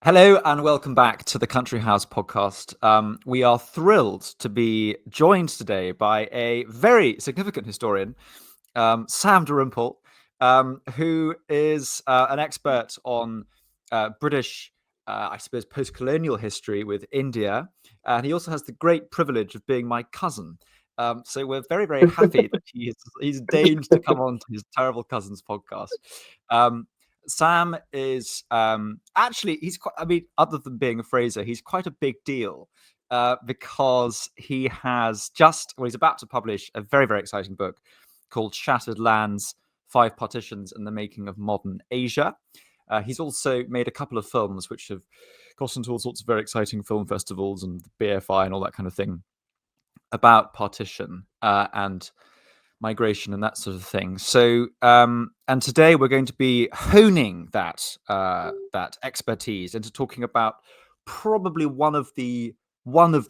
Hello and welcome back to the Country House podcast. We are thrilled to be joined today by a very significant historian, Sam Dalrymple, who is an expert on British, I suppose, post-colonial history with India. And he also has the great privilege of being my cousin. So we're very, very happy that he's deigned to come on to his terrible cousin's podcast. Sam is actually, he's quite, I mean, other than being a Fraser, he's quite a big deal because he has he's about to publish a very, very exciting book called Shattered Lands, 5 Partitions and the Making of Modern Asia. He's also made a couple of films which have got into all sorts of very exciting film festivals and BFI and all that kind of thing about partition and migration and that sort of thing. So, and today we're going to be honing that expertise into talking about probably one of the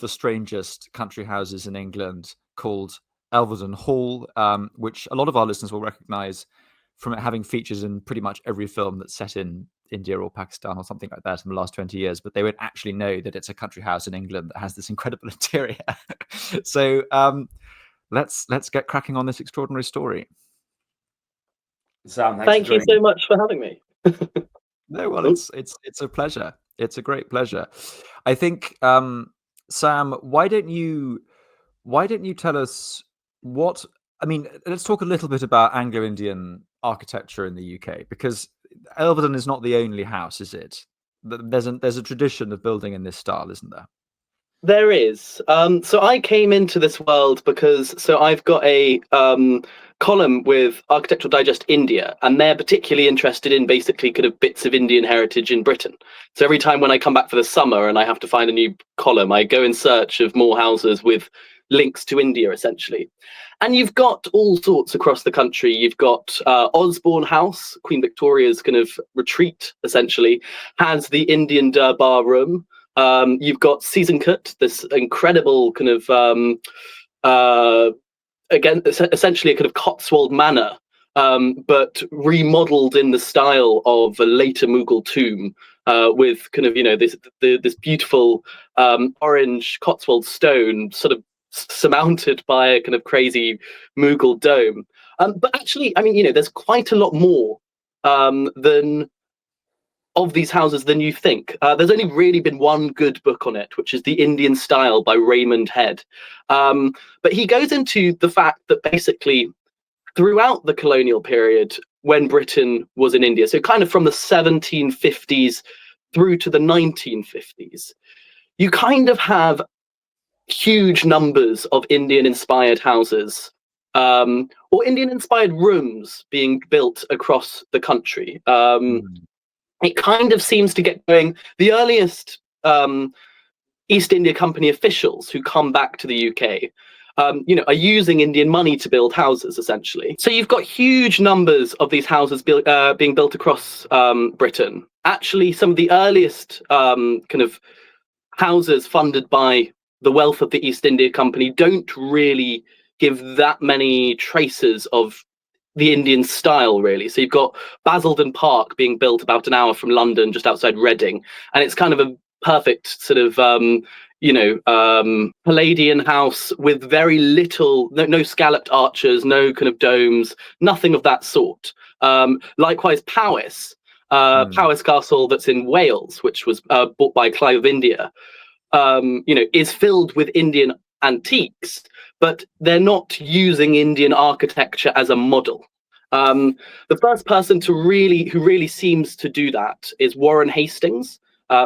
strangest country houses in England, called Elveden Hall, which a lot of our listeners will recognise from it having features in pretty much every film that's set in India or Pakistan or something like that in the last 20 years, but they won't actually know that it's a country house in England that has this incredible interior. So let's get cracking on this extraordinary story. Sam, thank you so much for having me. No, well, it's a pleasure. It's a great pleasure. I think, Sam, why don't you tell us what? I mean, let's talk a little bit about Anglo-Indian architecture in the UK, because Elveden is not the only house, is it? There's a tradition of building in this style, isn't there? There is. So I came into this world because I've got a column with Architectural Digest India, and they're particularly interested in basically kind of bits of Indian heritage in Britain. So every time when I come back for the summer and I have to find a new column, I go in search of more houses with links to India, essentially. And you've got all sorts across the country. You've got Osborne House, Queen Victoria's kind of retreat, essentially, has the Indian Durbar room. You've got Seasonkut, this incredible kind of, again, essentially a kind of Cotswold manor, but remodeled in the style of a later Mughal tomb, with kind of, this beautiful orange Cotswold stone sort of surmounted by a kind of crazy Mughal dome. But actually, I mean, there's quite a lot more of these houses than you think. There's only really been one good book on it, which is The Indian Style by Raymond Head. But he goes into the fact that basically throughout the colonial period, when Britain was in India, so kind of from the 1750s through to the 1950s, you kind of have huge numbers of Indian-inspired houses, or Indian-inspired rooms being built across the country. It kind of seems to get going. The earliest East India Company officials who come back to the UK, are using Indian money to build houses, essentially. So you've got huge numbers of these houses being built across Britain. Actually, some of the earliest kind of houses funded by the wealth of the East India Company don't really give that many traces of the Indian style, really. So you've got Basildon Park being built about an hour from London, just outside Reading, and it's kind of a perfect sort of Palladian house with very little, no scalloped arches, no kind of domes, nothing of that sort. Likewise, Powys Castle, that's in Wales, which was bought by Clive of India, is filled with Indian antiques, but they're not using Indian architecture as a model. The first person who really seems to do that is Warren Hastings,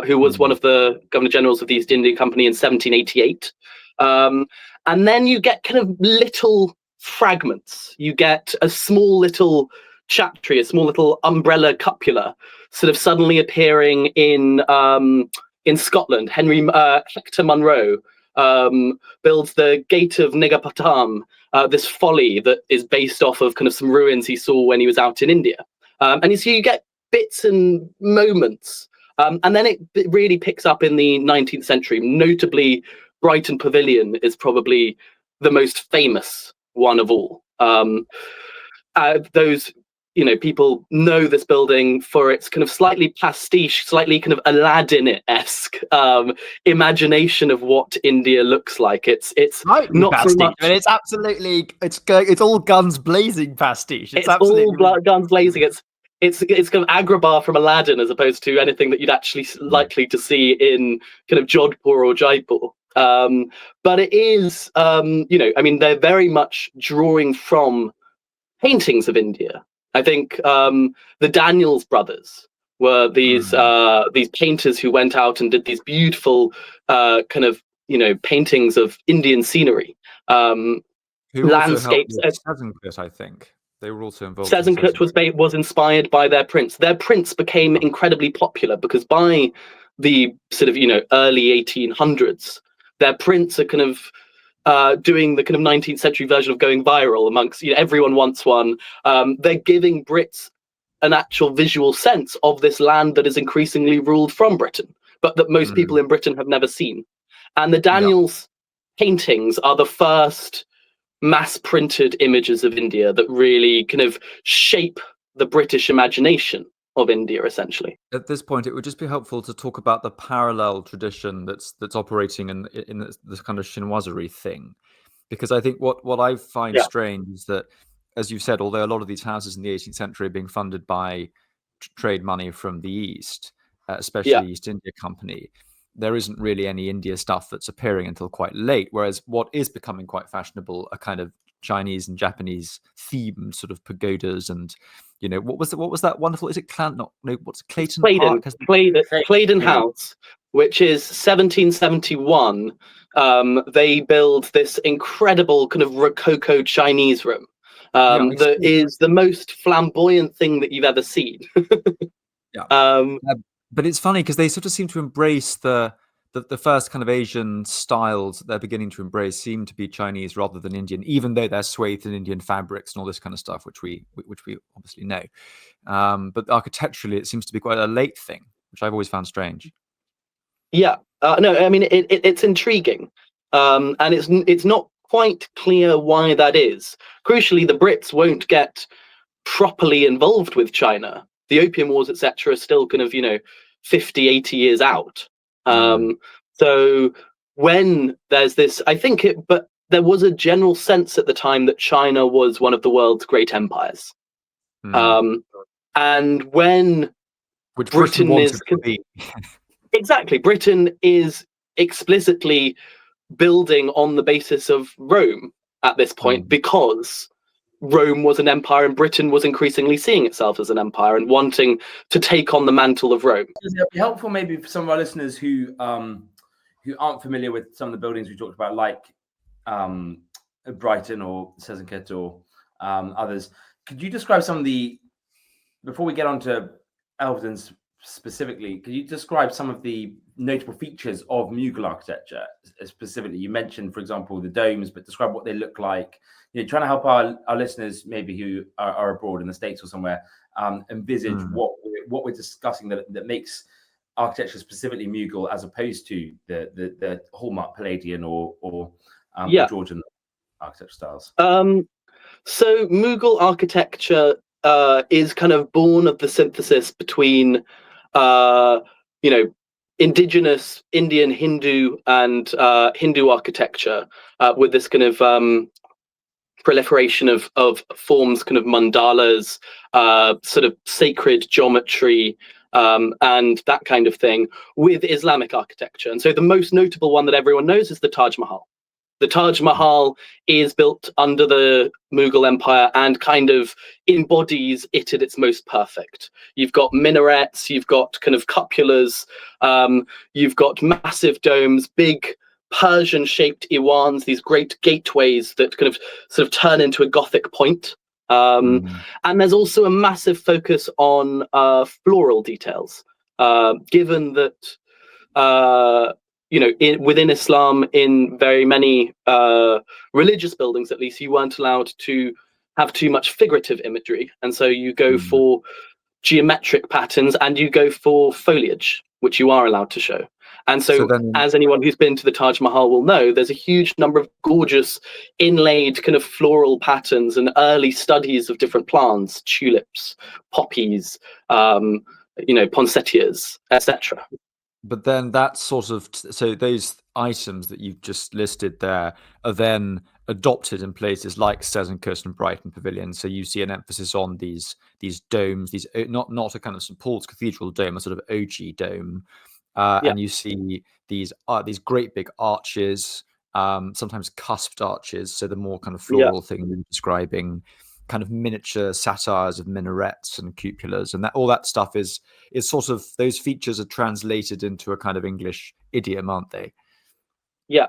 who was one of the Governor Generals of the East India Company in 1788. And then you get kind of little fragments. You get a small little chaptry, a small little umbrella cupola, sort of suddenly appearing in Scotland. Hector Munro builds the Gate of Negapatam, this folly that is based off of kind of some ruins he saw when he was out in India. And so you get bits and moments. And then it really picks up in the 19th century. Notably, Brighton Pavilion is probably the most famous one of all. Those people know this building for its kind of slightly pastiche, slightly kind of Aladdin-esque imagination of what India looks like. It's Slightly not so pastiche. much. I mean, it's absolutely it's all guns blazing pastiche. It's absolutely all guns blazing. It's kind of Agrabah from Aladdin, as opposed to anything that you'd actually likely to see in kind of Jodhpur or Jaipur. But it is, I mean, they're very much drawing from paintings of India. I think the Daniels brothers were these painters who went out and did these beautiful kind of paintings of Indian scenery, Who landscapes. Sezenkut, I think they were also involved. Sezenkut was inspired by their prince. Their prince became incredibly popular because by the sort of early 1800s, their prints are kind of doing the kind of 19th century version of going viral amongst everyone wants one. They're giving Brits an actual visual sense of this land that is increasingly ruled from Britain, but that most people in Britain have never seen. And the Daniels paintings are the first mass printed images of India that really kind of shape the British imagination of India, essentially. At this point, it would just be helpful to talk about the parallel tradition that's operating in this kind of chinoiserie thing, because I think what I find strange is that, as you've said, although a lot of these houses in the 18th century are being funded by trade money from the East, especially East India Company, there isn't really any India stuff that's appearing until quite late. Whereas what is becoming quite fashionable are kind of Chinese and Japanese themed sort of pagodas and what was that wonderful? Is it Clayton Park? Claydon House, which is 1771. They build this incredible kind of Rococo Chinese room that is the most flamboyant thing that you've ever seen. But it's funny because they sort of seem to embrace the first kind of Asian styles that they're beginning to embrace seem to be Chinese rather than Indian, even though they're swathed in Indian fabrics and all this kind of stuff, which we obviously know. But architecturally, it seems to be quite a late thing, which I've always found strange. No, I mean it's intriguing, and it's not quite clear why that is. Crucially, the Brits won't get properly involved with China. The Opium Wars, etc., are still kind of 50, 80 years out. So when there's this, but there was a general sense at the time that China was one of the world's great empires. And when Britain is exactly, Britain is explicitly building on the basis of Rome at this point, because Rome was an empire and Britain was increasingly seeing itself as an empire and wanting to take on the mantle of Rome. It'd be helpful maybe for some of our listeners who aren't familiar with some of the buildings we talked about, like Brighton or Sezenkut or others. Could you describe some of the, before we get on to Elveden specifically, could you describe some of the notable features of Mughal architecture specifically? You mentioned, for example, the domes, but describe what they look like. Trying to help our listeners maybe who are abroad in the States or somewhere envisage what we're discussing that makes architecture specifically Mughal as opposed to the hallmark Palladian or Georgian architecture styles. So Mughal architecture is kind of born of the synthesis between indigenous Indian Hindu and Hindu architecture with this kind of proliferation of forms, kind of mandalas, sort of sacred geometry, and that kind of thing, with Islamic architecture. And so the most notable one that everyone knows is the Taj Mahal. The Taj Mahal is built under the Mughal Empire and kind of embodies it at its most perfect. You've got minarets, you've got kind of cupolas, you've got massive domes, big Persian-shaped iwans, these great gateways that kind of sort of turn into a Gothic point. And there's also a massive focus on floral details, given that within Islam, in very many religious buildings, at least, you weren't allowed to have too much figurative imagery, and so you go for geometric patterns and you go for foliage, which you are allowed to show. And so then, as anyone who's been to the Taj Mahal will know, there's a huge number of gorgeous inlaid kind of floral patterns and early studies of different plants, tulips, poppies, poinsettias, etc. but then that sort of, so those items that you've just listed there are then adopted in places like Seancurst and Brighton Pavilion. So you see an emphasis on these domes, these not a kind of St Paul's Cathedral dome, a sort of OG dome. And you see these great big arches, sometimes cusped arches. So the more kind of floral thing you're describing, kind of miniature satires of minarets and cupolas, and that all that stuff is sort of, those features are translated into a kind of English idiom, aren't they? Yeah.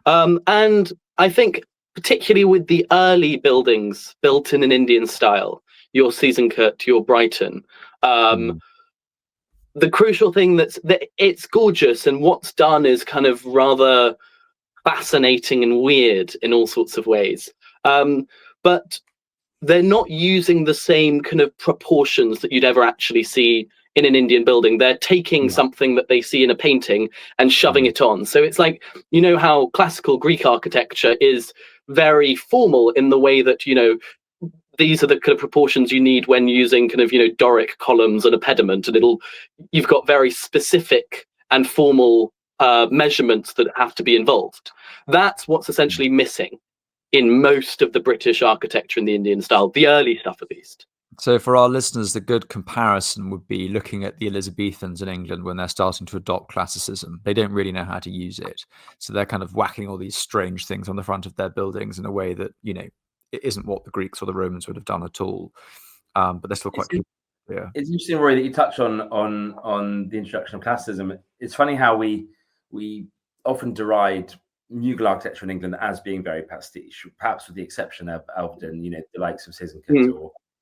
And I think particularly with the early buildings built in an Indian style, your Seancurst, your Brighton, the crucial thing that it's gorgeous, and what's done is kind of rather fascinating and weird in all sorts of ways. But they're not using the same kind of proportions that you'd ever actually see in an Indian building. They're taking something that they see in a painting and shoving it on. So it's like, you know how classical Greek architecture is very formal in the way that, these are the kind of proportions you need when using kind of, Doric columns and a pediment, and you've got very specific and formal measurements that have to be involved. That's what's essentially missing in most of the British architecture in the Indian style, the early stuff at least. So for our listeners, the good comparison would be looking at the Elizabethans in England when they're starting to adopt classicism. They don't really know how to use it. So they're kind of whacking all these strange things on the front of their buildings in a way that, it isn't what the Greeks or the Romans would have done at all. But they're still quite Yeah. It's interesting, Rory, that you touch on the introduction of classicism. It's funny how we often deride Mughal architecture in England as being very pastiche, perhaps with the exception of Elveden, the likes of Suffolk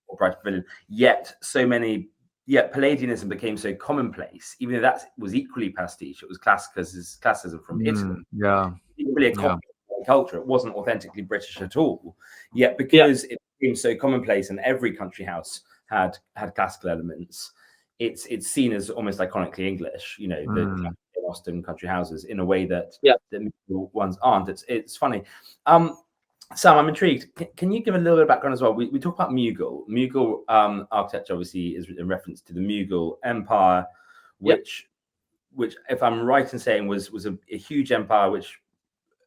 or Brighton Pavilion. Yet Palladianism became so commonplace, even though that was equally pastiche. It was classicism from Italy. Yeah. It really a copy of culture. It wasn't authentically British at all. Yet because it became so commonplace and every country house had classical elements, it's seen as almost iconically English, the Austin country houses, in a way that the ones aren't. It's funny. Sam, I'm intrigued. Can you give a little bit of background as well? We talk about Mughal. Mughal architecture obviously is in reference to the Mughal Empire, which, if I'm right in saying, was a huge empire which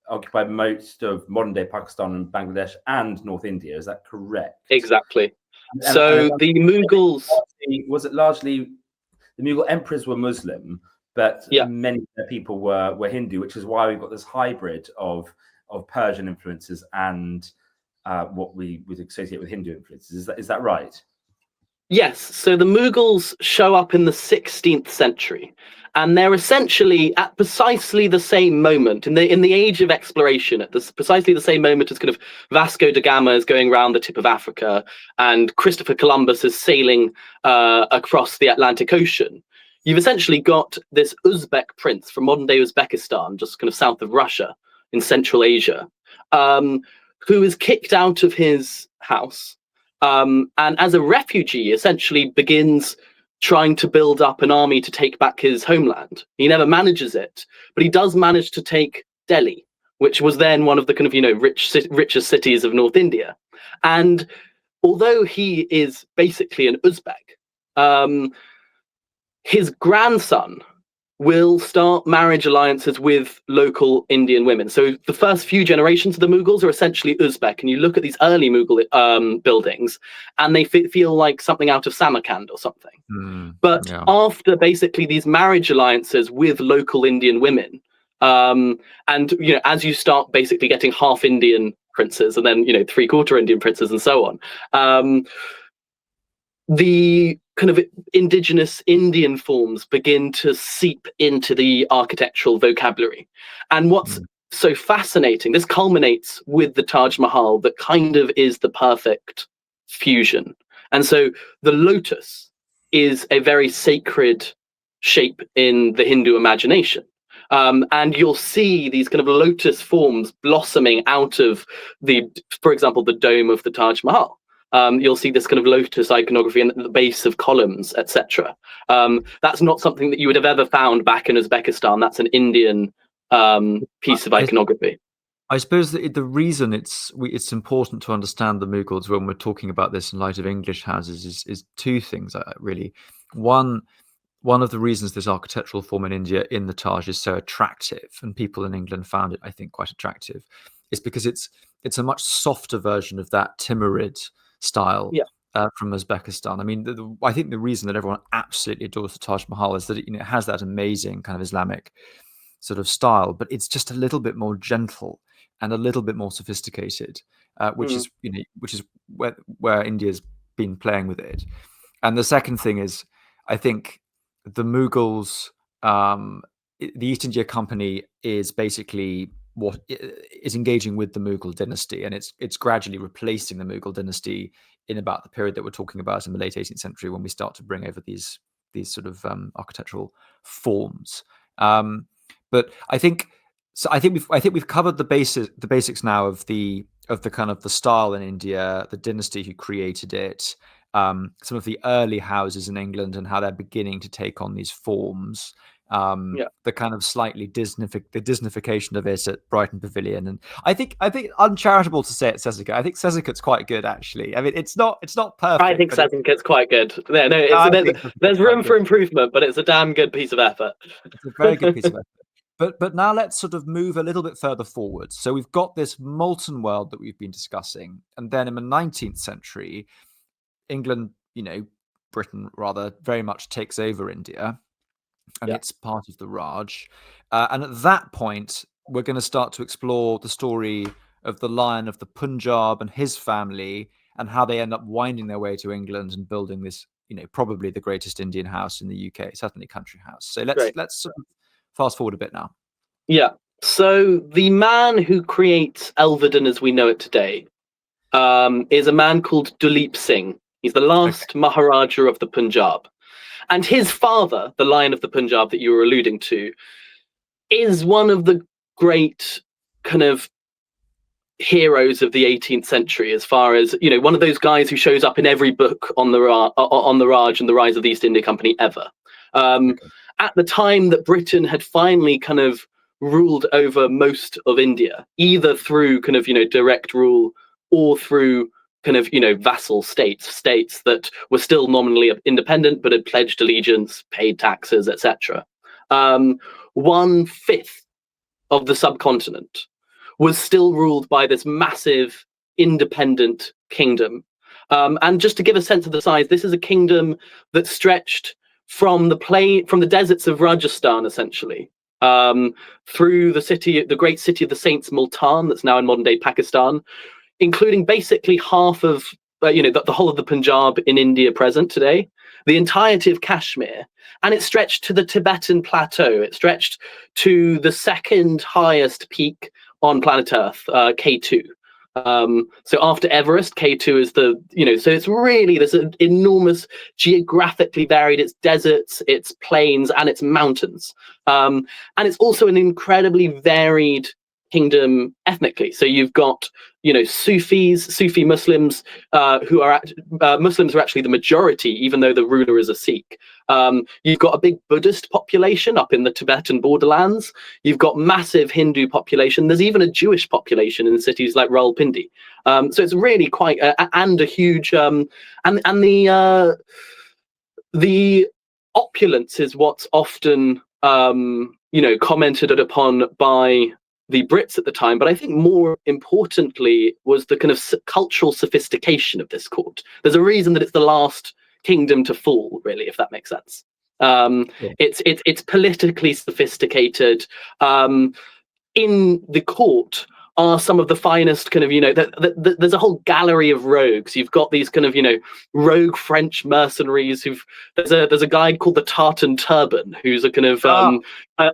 occupied most of modern day Pakistan and Bangladesh and North India. Is that correct? Exactly. So the Mughals, was it largely the Mughal emperors were Muslim, but many people were Hindu, which is why we've got this hybrid of Persian influences and what we would associate with Hindu influences. Is that right? Yes. So the Mughals show up in the 16th century, and they're essentially at precisely the same moment in the age of exploration, at precisely the same moment as kind of Vasco da Gama is going around the tip of Africa and Christopher Columbus is sailing across the Atlantic Ocean. You've essentially got this Uzbek prince from modern day Uzbekistan, just kind of south of Russia in Central Asia, who is kicked out of his house. And as a refugee, essentially begins trying to build up an army to take back his homeland. He never manages it, but he does manage to take Delhi, which was then one of the kind of, richest cities of North India. And although he is basically an Uzbek, his grandson will start marriage alliances with local Indian women. So the first few generations of the Mughals are essentially Uzbek, and you look at these early Mughal buildings, and they feel like something out of Samarkand or something. But after basically these marriage alliances with local Indian women, and as you start basically getting half Indian princes, and then 3/4 Indian princes, and so on, the kind of indigenous Indian forms begin to seep into the architectural vocabulary. And what's so fascinating, this culminates with the Taj Mahal, that kind of is the perfect fusion. And so the lotus is a very sacred shape in the Hindu imagination. And you'll see these kind of lotus forms blossoming out of for example, the dome of the Taj Mahal. You'll see this kind of lotus iconography at the base of columns, etc. That's not something that you would have ever found back in Uzbekistan. That's an Indian piece of iconography. I suppose the reason it's important to understand the Mughals when we're talking about this in light of English houses is two things, really. One of the reasons this architectural form in India, in the Taj, is so attractive, and people in England found it, I think, quite attractive, is because it's a much softer version of that Timurid style from Uzbekistan. I mean, I think the reason that everyone absolutely adores the Taj Mahal is that it has that amazing kind of Islamic sort of style, but it's just a little bit more gentle and a little bit more sophisticated, which is where India's been playing with it. And the second thing is, I think the Mughals, the East India Company is basically what is engaging with the Mughal dynasty, and it's gradually replacing the Mughal dynasty in about the period that we're talking about in the late 18th century, when we start to bring over these sort of architectural forms. But I think we've covered the basics now of the kind of the style in India, the dynasty who created it, some of the early houses in England and how they're beginning to take on these forms. The kind of slightly Disneyfication of it at Brighton Pavilion, and I think uncharitable to say it Sesica. I think Sesica's quite good, actually. I mean, it's not perfect. I think Sesica's quite good. There's room for improvement, but it's a damn good piece of effort. It's a very good piece of effort. But now let's sort of move a little bit further forward. So we've got this molten world that we've been discussing, and then in the 19th century, England, Britain rather, very much takes over India, and it's part of the Raj. And at that point, we're going to start to explore the story of the Lion of the Punjab and his family, and how they end up winding their way to England and building this, probably the greatest Indian house in the UK, certainly country house. So let's sort of fast forward a bit now. Yeah. So the man who creates Elveden as we know it today is a man called Duleep Singh. He's the last Maharaja of the Punjab. And his father, the Lion of the Punjab that you were alluding to, is one of the great kind of heroes of the 18th century, as far as, one of those guys who shows up in every book on the Raj and the rise of the East India Company ever. At the time that Britain had finally kind of ruled over most of India, either through kind of, direct rule or through kind of, vassal states that were still nominally independent, but had pledged allegiance, paid taxes, etc. 1/5 of the subcontinent was still ruled by this massive independent kingdom. And just to give a sense of the size, this is a kingdom that stretched from the deserts of Rajasthan, essentially, through the great city of the Saints, Multan, that's now in modern day Pakistan, including basically half of, the whole of the Punjab in India present today, the entirety of Kashmir, and it stretched to the Tibetan plateau. It stretched to the second highest peak on planet Earth, K2. So after Everest, K2 is so it's really this enormous, geographically varied, it's deserts, it's plains, and it's mountains. And it's also an incredibly varied kingdom ethnically. So you've got, Sufi Muslims, who are Muslims are actually the majority, even though the ruler is a Sikh. You've got a big Buddhist population up in the Tibetan borderlands. You've got massive Hindu population. There's even a Jewish population in cities like Rawalpindi. So it's really quite and a huge and the opulence is what's often commented upon by the Brits at the time, but I think more importantly was the kind of cultural sophistication of this court. There's a reason that it's the last kingdom to fall, really, if that makes sense. It's politically sophisticated. In the court are some of the finest kind of, there's a whole gallery of rogues. You've got these kind of, rogue French mercenaries there's a guy called the Tartan Turban, who's a kind of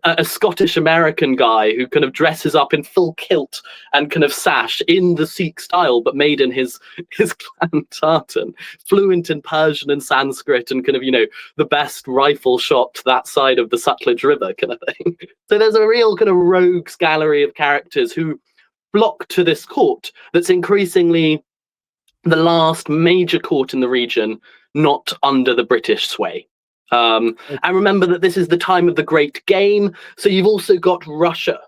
a Scottish American guy who kind of dresses up in full kilt and kind of sash in the Sikh style, but made in his clan tartan, fluent in Persian and Sanskrit, and kind of, the best rifle shot that side of the Sutlej River kind of thing. So there's a real kind of rogues gallery of characters who flock to this court that's increasingly the last major court in the region not under the British sway. And remember that this is the time of the Great Game, so you've also got Russia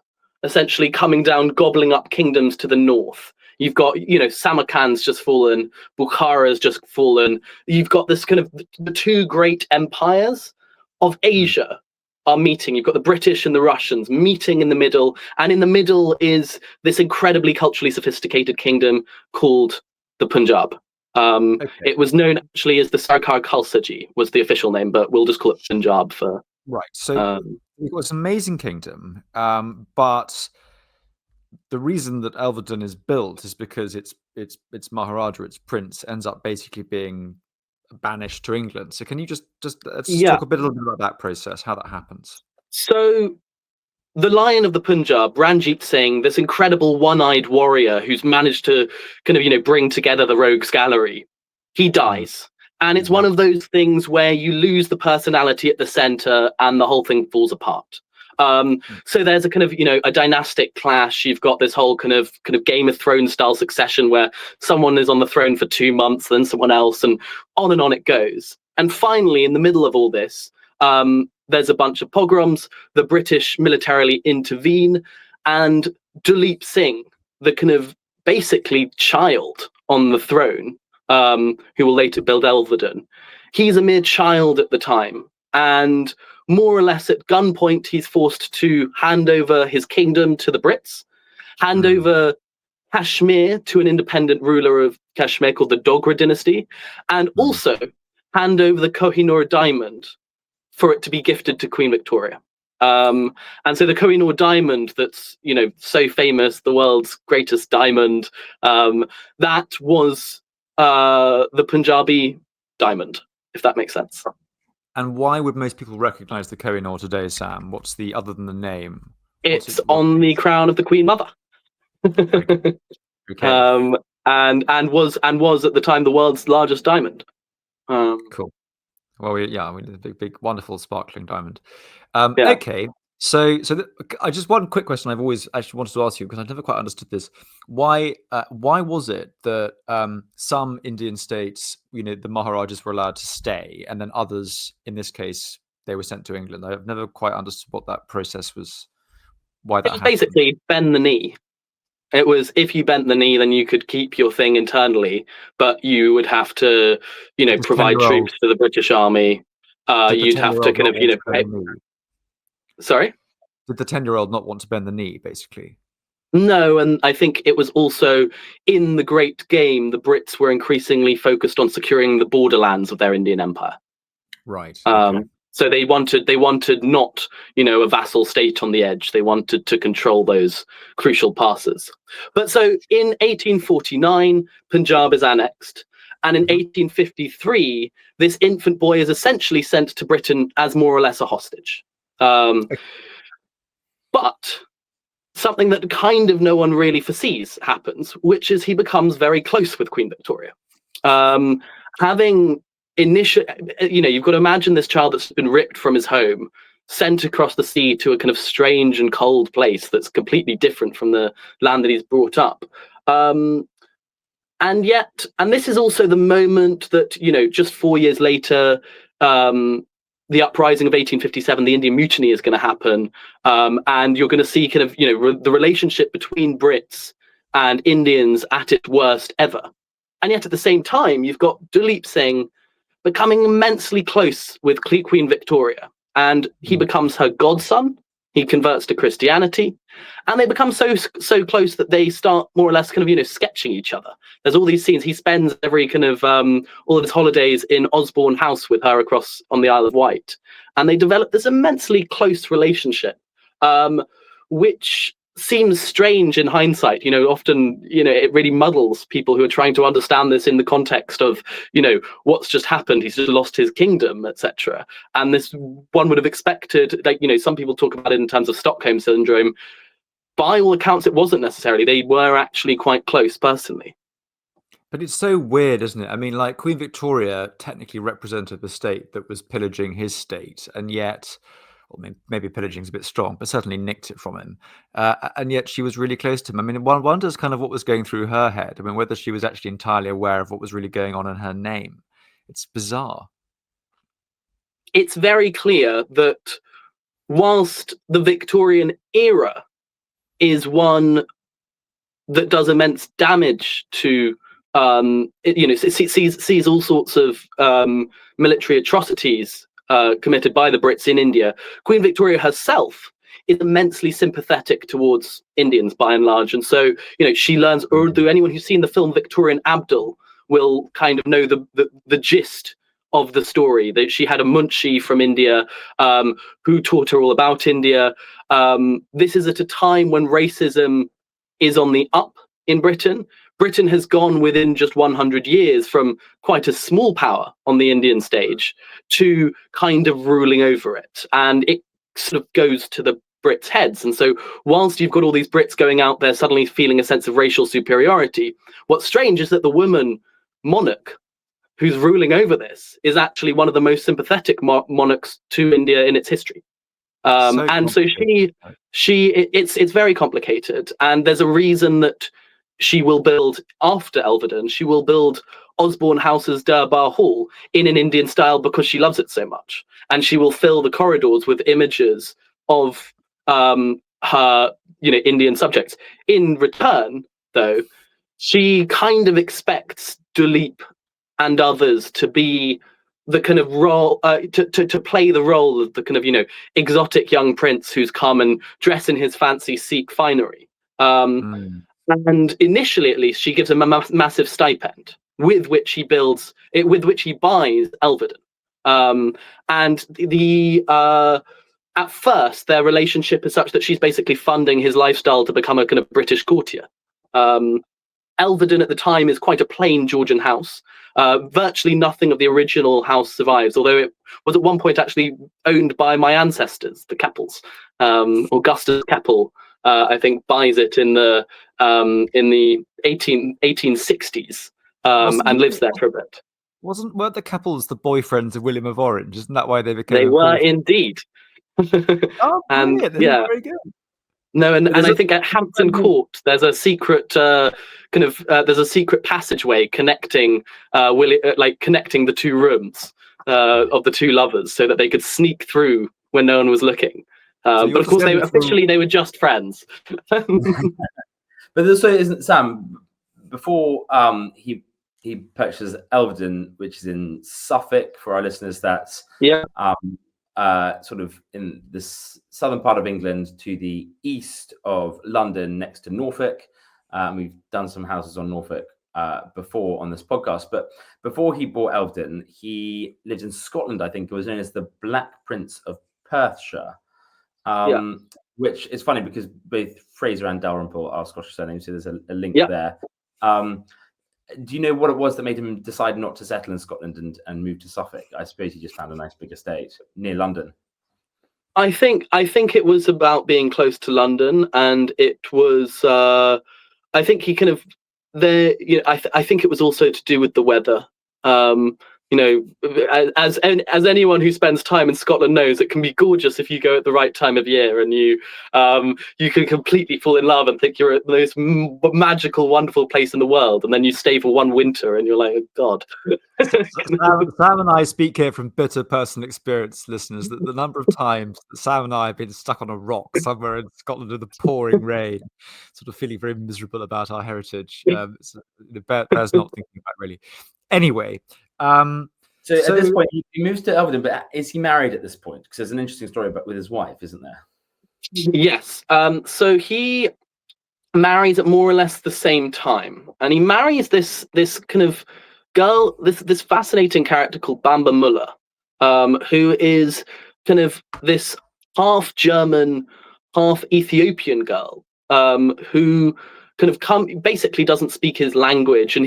essentially coming down, gobbling up kingdoms to the north. You've got, Samarkand's just fallen, Bukhara's just fallen. You've got this kind of the two great empires of Asia are meeting. You've got the British and the Russians meeting in the middle, and in the middle is this incredibly culturally sophisticated kingdom called the Punjab. It was known actually as the Sarkar Khalsaji was the official name, but we'll just call it Punjab for right. So it was an amazing kingdom, but the reason that Elveden is built is because its Maharaja, its prince, ends up basically being banished to England. So can you just let's talk a little bit about that process, how that happens? So the Lion of the Punjab, Ranjit Singh, this incredible one-eyed warrior who's managed to kind of, bring together the rogues gallery, he dies. And it's one of those things where you lose the personality at the center and the whole thing falls apart. So there's a kind of, a dynastic clash. You've got this whole kind of Game of Thrones style succession where someone is on the throne for 2 months, then someone else, and on it goes. And finally, in the middle of all this, there's a bunch of pogroms. The British militarily intervene, and Duleep Singh, the kind of basically child on the throne, who will later build Elveden, he's a mere child at the time, and more or less at gunpoint, he's forced to hand over his kingdom to the Brits, hand over Kashmir to an independent ruler of Kashmir called the Dogra dynasty, and also hand over the Kohinoor diamond for it to be gifted to Queen Victoria. And so the Kohinoor diamond that's, so famous, the world's greatest diamond, that was the Punjabi diamond, if that makes sense. And why would most people recognize the Kohinoor today, Sam? What's other than the name? It's on the crown of the Queen Mother. Okay. And was at the time the world's largest diamond. Cool. Well, the big, wonderful, sparkling diamond. Okay, so I just one quick question I've always actually wanted to ask you because I've never quite understood this. Why was it that some Indian states, the Maharajas were allowed to stay, and then others, in this case, they were sent to England? I've never quite understood what that process was. Why that it was happened. Basically bend the knee. It was if you bent the knee, then you could keep your thing internally, but you would have to, provide troops to the British Army. You'd have to kind of, pay. Sorry? Did the 10-year-old not want to bend the knee, basically? No, and I think it was also in the Great Game, the Brits were increasingly focused on securing the borderlands of their Indian Empire. Right. So they wanted not, a vassal state on the edge. They wanted to control those crucial passes. But so in 1849, Punjab is annexed. And in 1853, this infant boy is essentially sent to Britain as more or less a hostage. But something that kind of no one really foresees happens, which is he becomes very close with Queen Victoria. Having you've got to imagine this child that's been ripped from his home, sent across the sea to a kind of strange and cold place that's completely different from the land that he's brought up. And this is also the moment that, just 4 years later, the uprising of 1857, the Indian Mutiny is going to happen. And you're going to see kind of, the relationship between Brits and Indians at its worst ever. And yet at the same time, you've got Duleep Singh becoming immensely close with Queen Victoria, and he becomes her godson. He converts to Christianity, and they become so close that they start more or less kind of sketching each other. There's all these scenes. He spends every kind of all of his holidays in Osborne House with her across on the Isle of Wight, and they develop this immensely close relationship, which seems strange in hindsight. Often, it really muddles people who are trying to understand this in the context of, what's just happened. He's just lost his kingdom, etc. And this one would have expected, like, some people talk about it in terms of Stockholm syndrome. By all accounts, it wasn't necessarily. They were actually quite close personally. But it's so weird, isn't it? I mean, like, Queen Victoria technically represented the state that was pillaging his state, and yet maybe pillaging's a bit strong, but certainly nicked it from him. And yet she was really close to him. I mean, one wonders kind of what was going through her head. I mean, whether she was actually entirely aware of what was really going on in her name. It's bizarre. It's very clear that whilst the Victorian era is one that does immense damage to, sees all sorts of military atrocities committed by the Brits in India, Queen Victoria herself is immensely sympathetic towards Indians by and large. And so, she learns Urdu. Anyone who's seen the film Victorian Abdul will kind of know the gist of the story, that she had a munshi from India who taught her all about India. This is at a time when racism is on the up in Britain. Britain has gone within just 100 years from quite a small power on the Indian stage to kind of ruling over it. And it sort of goes to the Brits' heads. And so whilst you've got all these Brits going out there suddenly feeling a sense of racial superiority, what's strange is that the woman monarch who's ruling over this is actually one of the most sympathetic monarchs to India in its history. And so it's very complicated. And there's a reason that she will build, after Elveden, she will build Osborne House's Dalrymple Hall in an Indian style because she loves it so much. And she will fill the corridors with images of her, Indian subjects. In return, though, she kind of expects Duleep and others to be the kind of role, to play the role of the kind of, exotic young prince who's come and dress in his fancy Sikh finery. And initially, at least, she gives him a massive stipend with which he buys Elveden. At first, their relationship is such that she's basically funding his lifestyle to become a kind of British courtier. Elveden at the time is quite a plain Georgian house. Virtually nothing of the original house survives, although it was at one point actually owned by my ancestors, the Keppels. Augustus Keppel, I think, buys it in the 1860s and lives there for a bit. Weren't the Keppels the boyfriends of William of Orange? Isn't that why they became? They were indeed. Oh, and yeah, very good. No, and I think at Hampton Court there's a secret there's a secret passageway connecting connecting the two rooms of the two lovers, so that they could sneak through when no one was looking. But of course, they were just friends. But this way, isn't Sam? Before he purchases Elveden, which is in Suffolk, for our listeners, that's sort of in the southern part of England to the east of London, next to Norfolk. We've done some houses on Norfolk before on this podcast, but before he bought Elveden, he lived in Scotland. I think it was known as the Black Prince of Perthshire, which is funny because both Fraser and Dalrymple are Scottish surnames, so there's a link there. Do you know what it was that made him decide not to settle in Scotland and move to Suffolk? I suppose he just found a nice big estate near London. I think it was about being close to London, and it was. I think he kind of there. I think it was also to do with the weather. As anyone who spends time in Scotland knows, it can be gorgeous if you go at the right time of year, and you can completely fall in love and think you're at the most magical, wonderful place in the world, and then you stay for one winter and you're like, oh God. Sam and I speak here from bitter personal experience, listeners, that the number of times that Sam and I have been stuck on a rock somewhere in Scotland in the pouring rain, sort of feeling very miserable about our heritage. Bears not thinking about, really. Anyway. So at this point, he moves to Elveden, but is he married at this point? Because there's an interesting story with his wife, isn't there? Yes. So he marries at more or less the same time, and he marries this kind of girl, this fascinating character called Bamba Muller, who is kind of this half German, half Ethiopian girl, who kind of basically doesn't speak his language, and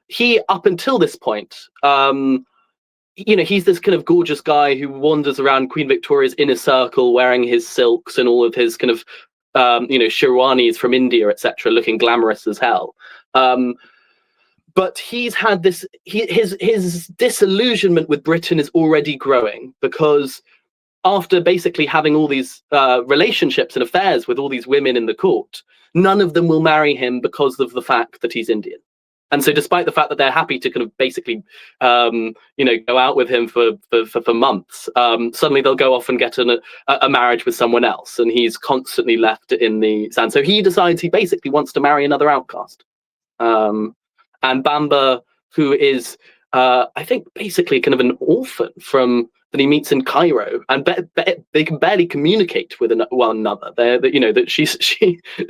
he up until this point, he's this kind of gorgeous guy who wanders around Queen Victoria's inner circle wearing his silks and all of his kind of sherwanis from India, etc., looking glamorous as hell. But he's had his disillusionment with Britain is already growing, because after basically having all these relationships and affairs with all these women in the court, none of them will marry him because of the fact that he's Indian. And so despite the fact that they're happy to kind of basically, go out with him for months, suddenly they'll go off and get a marriage with someone else. And he's constantly left in the sand. So he decides he basically wants to marry another outcast. And Bamba, who is, I think, basically kind of an orphan that he meets in Cairo, and they can barely communicate with one another. That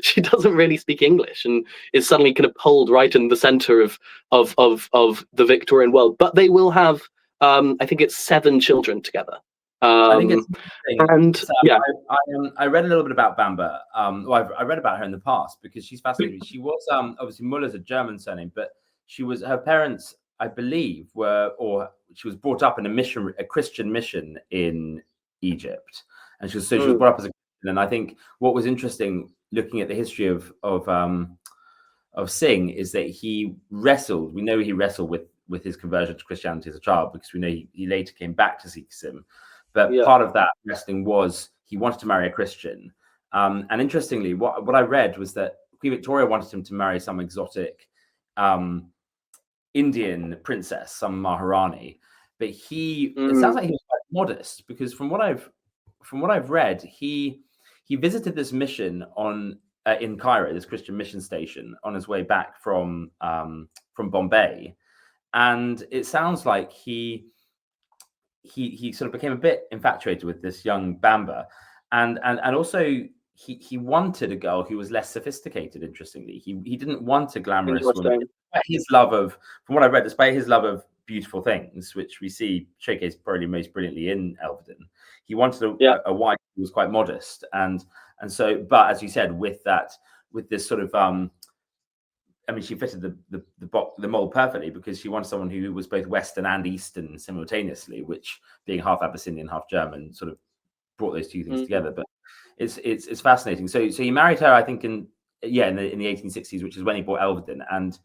she doesn't really speak English, and is suddenly kind of pulled right in the center of the Victorian world. But they will have, I think it's 7 children together. I think it's interesting. And So yeah, I read a little bit about Bamba. I read about her in the past because she's fascinating. She was obviously Muller's a German surname, but her parents, I believe, she was brought up in a Christian mission in Egypt, and she was brought up as a Christian. And I think what was interesting, looking at the history of Singh, is that he wrestled. We know he wrestled with his conversion to Christianity as a child, because we know he later came back to Sikhism. But part of that wrestling was he wanted to marry a Christian. And interestingly, what I read was that Queen Victoria wanted him to marry some exotic Indian princess, some Maharani, but it sounds like he was quite modest, because from what I've read, he visited this mission in Cairo, this Christian mission station, on his way back from Bombay, and it sounds like he sort of became a bit infatuated with this young Bamba, and also he wanted a girl who was less sophisticated. Interestingly, he didn't want a glamorous woman. From what I read, despite his love of beautiful things, which we see showcased probably most brilliantly in Elveden, he wanted a wife who was quite modest, and so. But as you said, with this sort of, she fitted the mold perfectly, because she wanted someone who was both Western and Eastern simultaneously, which, being half Abyssinian, half German, sort of brought those two things together. But it's fascinating. So he married her, I think, in the 1860s, which is when he bought Elveden. And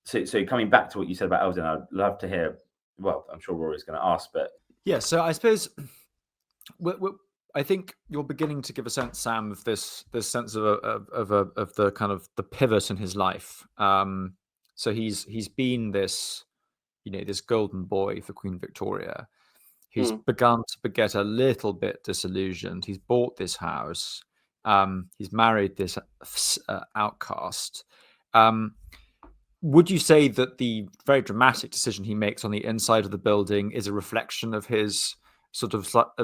so coming back to what you said about Elveden, I'd love to hear. Well, I'm sure Rory's going to ask, but yeah. So I suppose I think you're beginning to give a sense, Sam, of this sense of the kind of the pivot in his life. So he's been this, this golden boy for Queen Victoria. He's begun to get a little bit disillusioned. He's bought this house. He's married this outcast. Would you say that the very dramatic decision he makes on the inside of the building is a reflection of his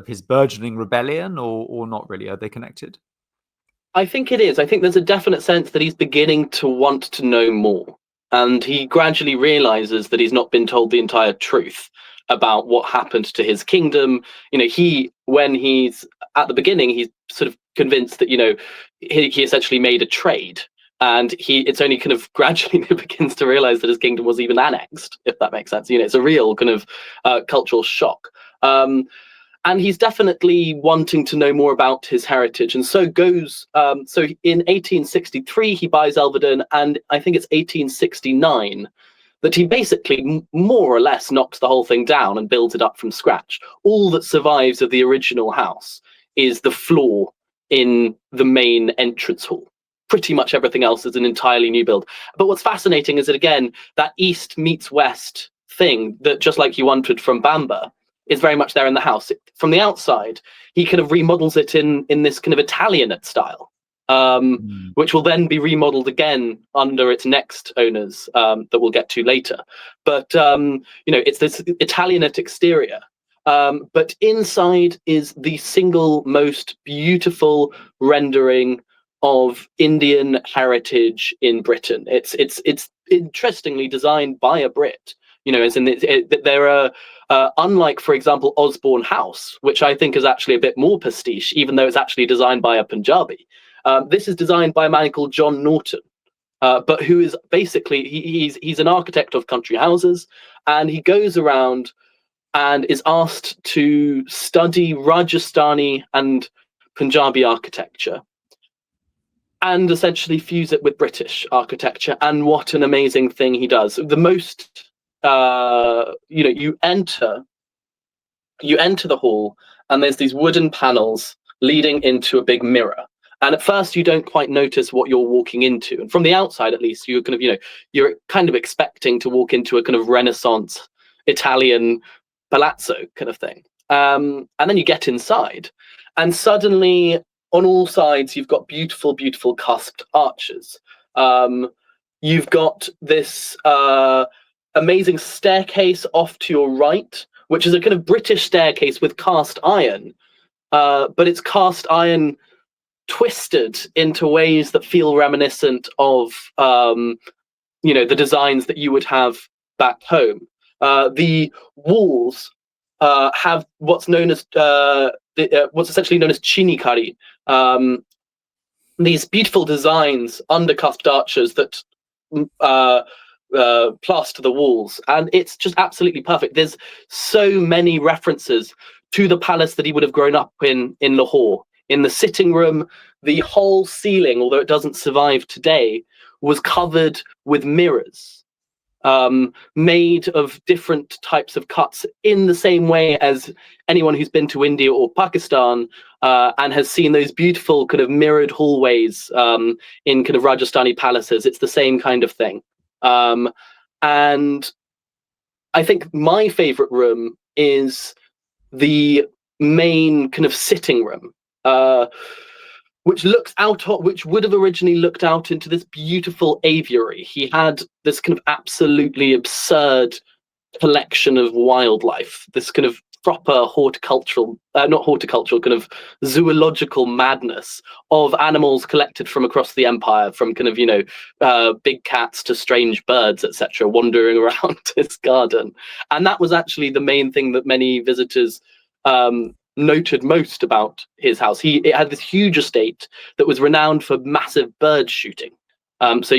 his burgeoning rebellion, or not really? Are they connected? I think it is. I think there's a definite sense that he's beginning to want to know more, and he gradually realizes that he's not been told the entire truth about what happened to his kingdom. When he's at the beginning, he's sort of convinced that he essentially made a trade, and it's only kind of gradually he begins to realize that his kingdom was even annexed, if that makes sense. It's a real kind of cultural shock. And he's definitely wanting to know more about his heritage, and so goes. So in 1863, he buys Elveden, and I think it's 1869 that he basically more or less knocks the whole thing down and builds it up from scratch. All that survives of the original house is the floor in the main entrance hall. Pretty much everything else is an entirely new build. But what's fascinating is that, again, that east meets west thing that, just like you wanted from Bamba, is very much there in the house. From the outside, he kind of remodels it in this kind of Italianate style, which will then be remodeled again under its next owners, that we'll get to later. But it's this Italianate exterior, but inside is the single most beautiful rendering of Indian heritage in Britain. It's interestingly designed by a Brit. As in there are, unlike, for example, Osborne House, which I think is actually a bit more pastiche, even though it's actually designed by a Punjabi. This is designed by a man called John Norton, but who is basically, he's an architect of country houses, and he goes around and is asked to study Rajasthani and Punjabi architecture, and essentially fuse it with British architecture. And what an amazing thing he does. The most, you enter the hall, and there's these wooden panels leading into a big mirror. And at first, you don't quite notice what you're walking into. And from the outside, at least, you're kind of, you're kind of expecting to walk into a kind of Renaissance Italian palazzo kind of thing. And then you get inside, and suddenly, on all sides, you've got beautiful, beautiful cusped arches. You've got this amazing staircase off to your right, which is a kind of British staircase with cast iron, but it's cast iron twisted into ways that feel reminiscent of the designs that you would have back home. The walls have what's essentially known as chinikari, these beautiful designs, undercuffed arches that plaster the walls, and it's just absolutely perfect. There's so many references to the palace that he would have grown up in Lahore. In the sitting room, the whole ceiling, although it doesn't survive today, was covered with mirrors, made of different types of cuts, in the same way as anyone who's been to India or Pakistan and has seen those beautiful kind of mirrored hallways in kind of Rajasthani palaces. It's the same kind of thing. And I think my favorite room is the main kind of sitting room, which would have originally looked out into this beautiful aviary. He had this kind of absolutely absurd collection of wildlife, this kind of proper not horticultural, kind of zoological madness of animals collected from across the empire, from kind of, big cats to strange birds, etc., wandering around his garden. And that was actually the main thing that many visitors noted most about his house. It had this huge estate that was renowned for massive bird shooting. So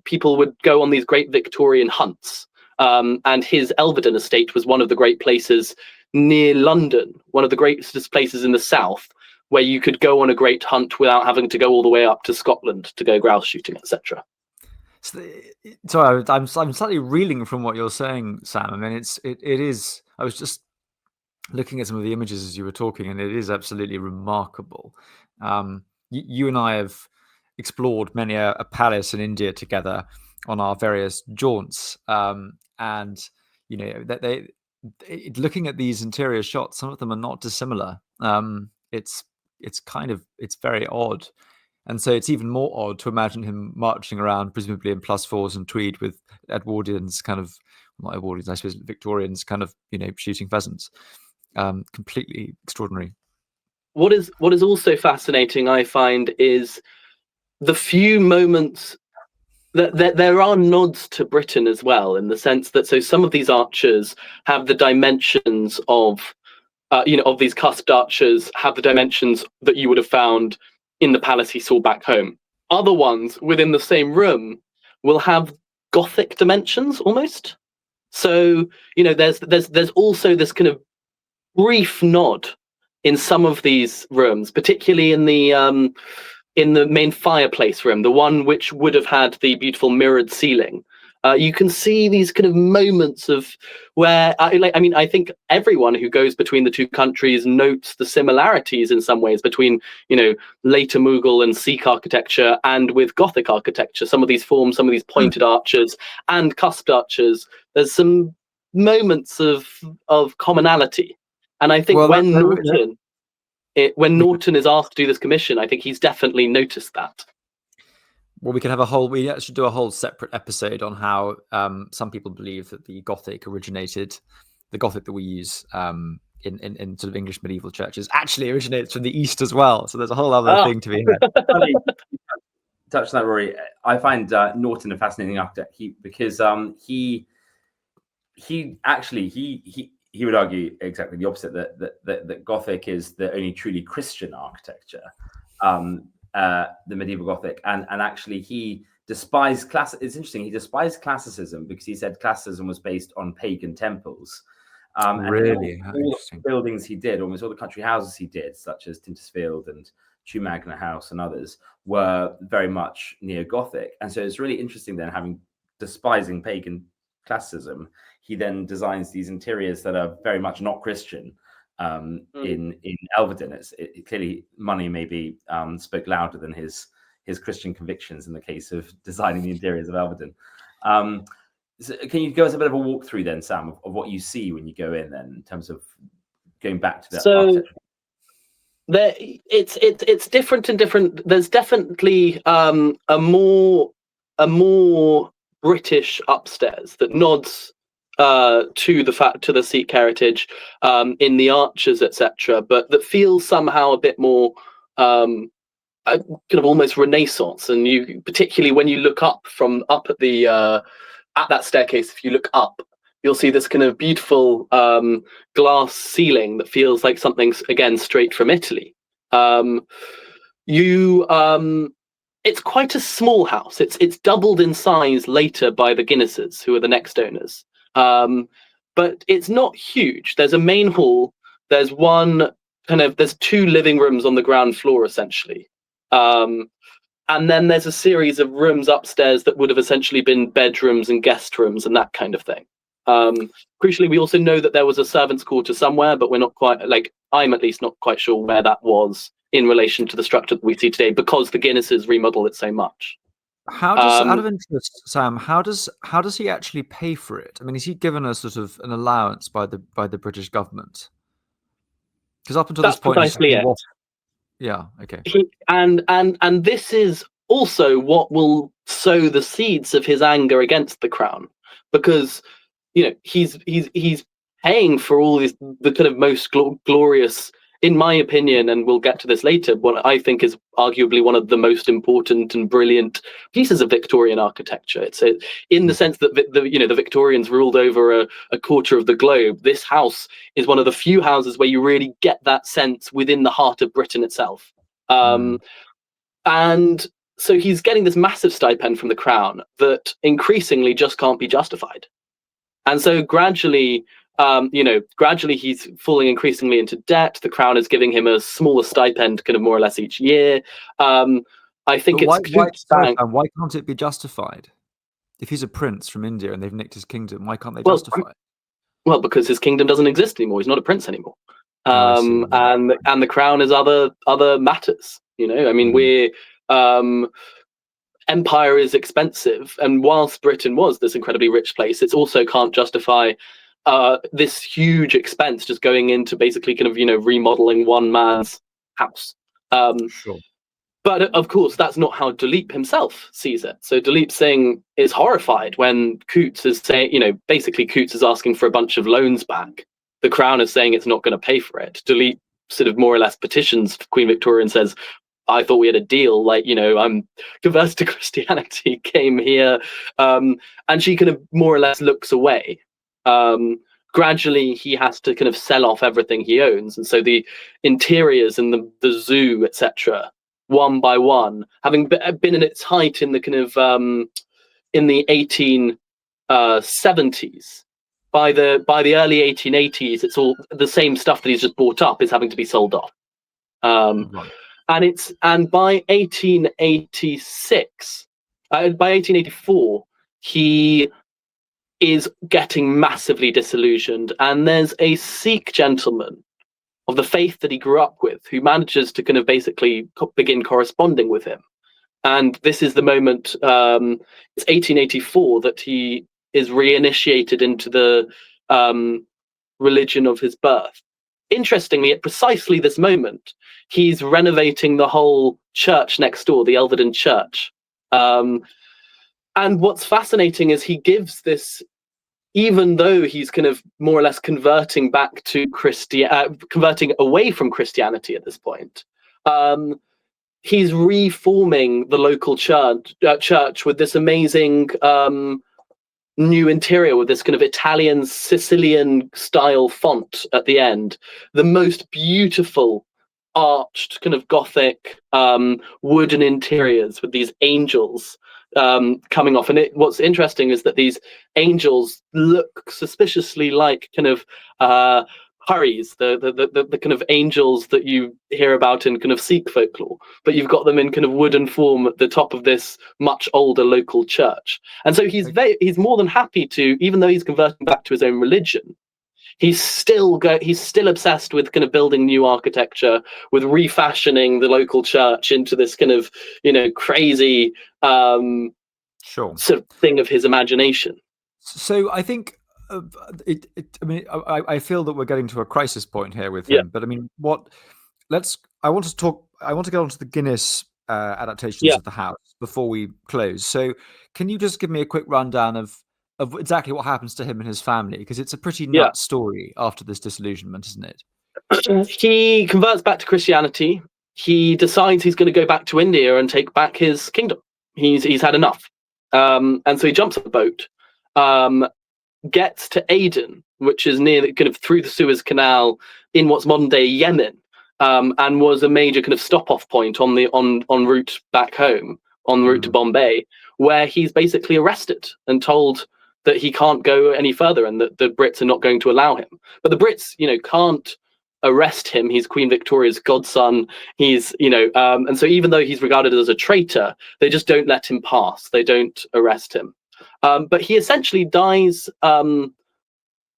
people would go on these great Victorian hunts. And his Elveden estate was one of the great places near London, one of the greatest places in the south, where you could go on a great hunt without having to go all the way up to Scotland to go grouse shooting, etc. Sorry, I'm slightly reeling from what you're saying, Sam. I mean, it is. I was just looking at some of the images as you were talking, and it is absolutely remarkable. You and I have explored many a palace in India together on our various jaunts, and looking at these interior shots, some of them are not dissimilar. It's very odd, and so it's even more odd to imagine him marching around, presumably in +4s and tweed, with Edwardians not Edwardians, I suppose Victorians shooting pheasants. Completely extraordinary. What is also fascinating, I find, is the few moments that there are nods to Britain as well, in the sense that some of these arches have the dimensions of these cusped arches have the dimensions that you would have found in the palace he saw back home. Other ones within the same room will have Gothic dimensions almost. So there's also this kind of brief nod in some of these rooms, particularly in the main fireplace room, the one which would have had the beautiful mirrored ceiling. You can see these kind of moments of where, I think everyone who goes between the two countries notes the similarities in some ways between, later Mughal and Sikh architecture and with Gothic architecture. Some of these forms, some of these pointed arches and cusped arches, there's some moments of commonality. And I think when Norton is asked to do this commission, I think he's definitely noticed that. Well, we actually do a whole separate episode on how some people believe that the Gothic that we use in sort of English medieval churches actually originates from the East as well. So there's a whole other thing to be had. Touch on that, Rory. I find Norton a fascinating architect because he would argue exactly the opposite, that Gothic is the only truly Christian architecture, the medieval Gothic, and actually he despised class. It's interesting. He despised classicism because he said classicism was based on pagan temples. Really, and all the buildings he did, almost all the country houses he did, such as Tintersfield and Chumagna House and others, were very much neo-Gothic. And so it's really interesting then, despising pagan classicism, he then designs these interiors that are very much not Christian, in Elveden. It clearly money maybe spoke louder than his Christian convictions in the case of designing the interiors of Elveden. So can you give us a bit of a walkthrough then, Sam, of what you see when you go in then, in terms of going back to the architecture? It's different in different. There's definitely a more British upstairs that nods to the Sikh heritage in the arches, etc., but that feels somehow a bit more kind of almost Renaissance. And you, particularly when you look up at the at that staircase, if you look up, you'll see this kind of beautiful glass ceiling that feels like something, again, straight from Italy. It's quite a small house. It's doubled in size later by the Guinnesses, who are the next owners. But it's not huge. There's a main hall. There's there's two living rooms on the ground floor, essentially. And then there's a series of rooms upstairs that would have essentially been bedrooms and guest rooms and that kind of thing. Crucially, we also know that there was a servants' quarter somewhere, but we're not quite, I'm at least not quite sure where that was in relation to the structure that we see today, because the Guinnesses remodel it so much. How does, out of interest, Sam, how does he actually pay for it? I mean, is he given a sort of an allowance by the British government? Because up until this point, precisely it. Yeah. Okay. And this is also what will sow the seeds of his anger against the crown, because he's paying for all the kind of most glorious, in my opinion, and we'll get to this later, what I think is arguably one of the most important and brilliant pieces of Victorian architecture. It's in the sense that the Victorians ruled over a quarter of the globe. This house is one of the few houses where you really get that sense within the heart of Britain itself. And so he's getting this massive stipend from the crown that increasingly just can't be justified. And so gradually he's falling increasingly into debt. The crown is giving him a smaller stipend, kind of more or less each year. I think why can't it be justified? If he's a prince from India and they've nicked his kingdom, why can't they justify it? Well, because his kingdom doesn't exist anymore. He's not a prince anymore. And the crown is other matters. I mean, empire is expensive, and whilst Britain was this incredibly rich place, it also can't justify this huge expense just going into basically kind of remodeling one man's house. Sure. But of course, that's not how Duleep himself sees it. So Duleep Singh is horrified when Coots is saying, basically Coots is asking for a bunch of loans back. The crown is saying it's not going to pay for it. Duleep sort of more or less petitions Queen Victoria and says, I thought we had a deal, I'm converted to Christianity, came here, and she kind of more or less looks away. Gradually, he has to kind of sell off everything he owns, and so the interiors and the zoo, etc., one by one, having been in its height in the kind of in the 1870s, by the early 1880s, it's all the same stuff that he's just bought up is having to be sold off. Right. And by 1886, by 1884, he is getting massively disillusioned, and there's a Sikh gentleman of the faith that he grew up with who manages to kind of basically begin corresponding with him. And this is the moment, it's 1884, that he is reinitiated into the religion of his birth. Interestingly, at precisely this moment, he's renovating the whole church next door, the Elveden Church. And what's fascinating is he gives this, even though he's kind of more or less converting back to converting away from Christianity at this point, he's reforming the local church with this amazing new interior, with this kind of Italian Sicilian style font at the end, the most beautiful arched kind of Gothic wooden interiors with these angels coming off. And what's interesting is that these angels look suspiciously like kind of Hurries, the kind of angels that you hear about in kind of Sikh folklore, but you've got them in kind of wooden form at the top of this much older local church. And so he's more than happy to, even though he's converting back to his own religion, he's still obsessed with kind of building new architecture, with refashioning the local church into this kind of, crazy Sure. sort of thing of his imagination. So I think I feel that we're getting to a crisis point here with him. But I mean, I want to get onto the Guinness adaptations of the house before we close. So can you just give me a quick rundown of exactly what happens to him and his family? Because it's a pretty nuts story after this disillusionment, isn't it? He converts back to Christianity. He decides he's going to go back to India and take back his kingdom. He's had enough. And so he jumps on a boat, gets to Aden, which is near kind of through the Suez Canal in what's modern day Yemen, and was a major kind of stop-off point on route back home, en route to Bombay, where he's basically arrested and told that he can't go any further and that the Brits are not going to allow him. But the Brits, can't arrest him. He's Queen Victoria's godson. He's, and so even though he's regarded as a traitor, they just don't let him pass. They don't arrest him. But he essentially dies more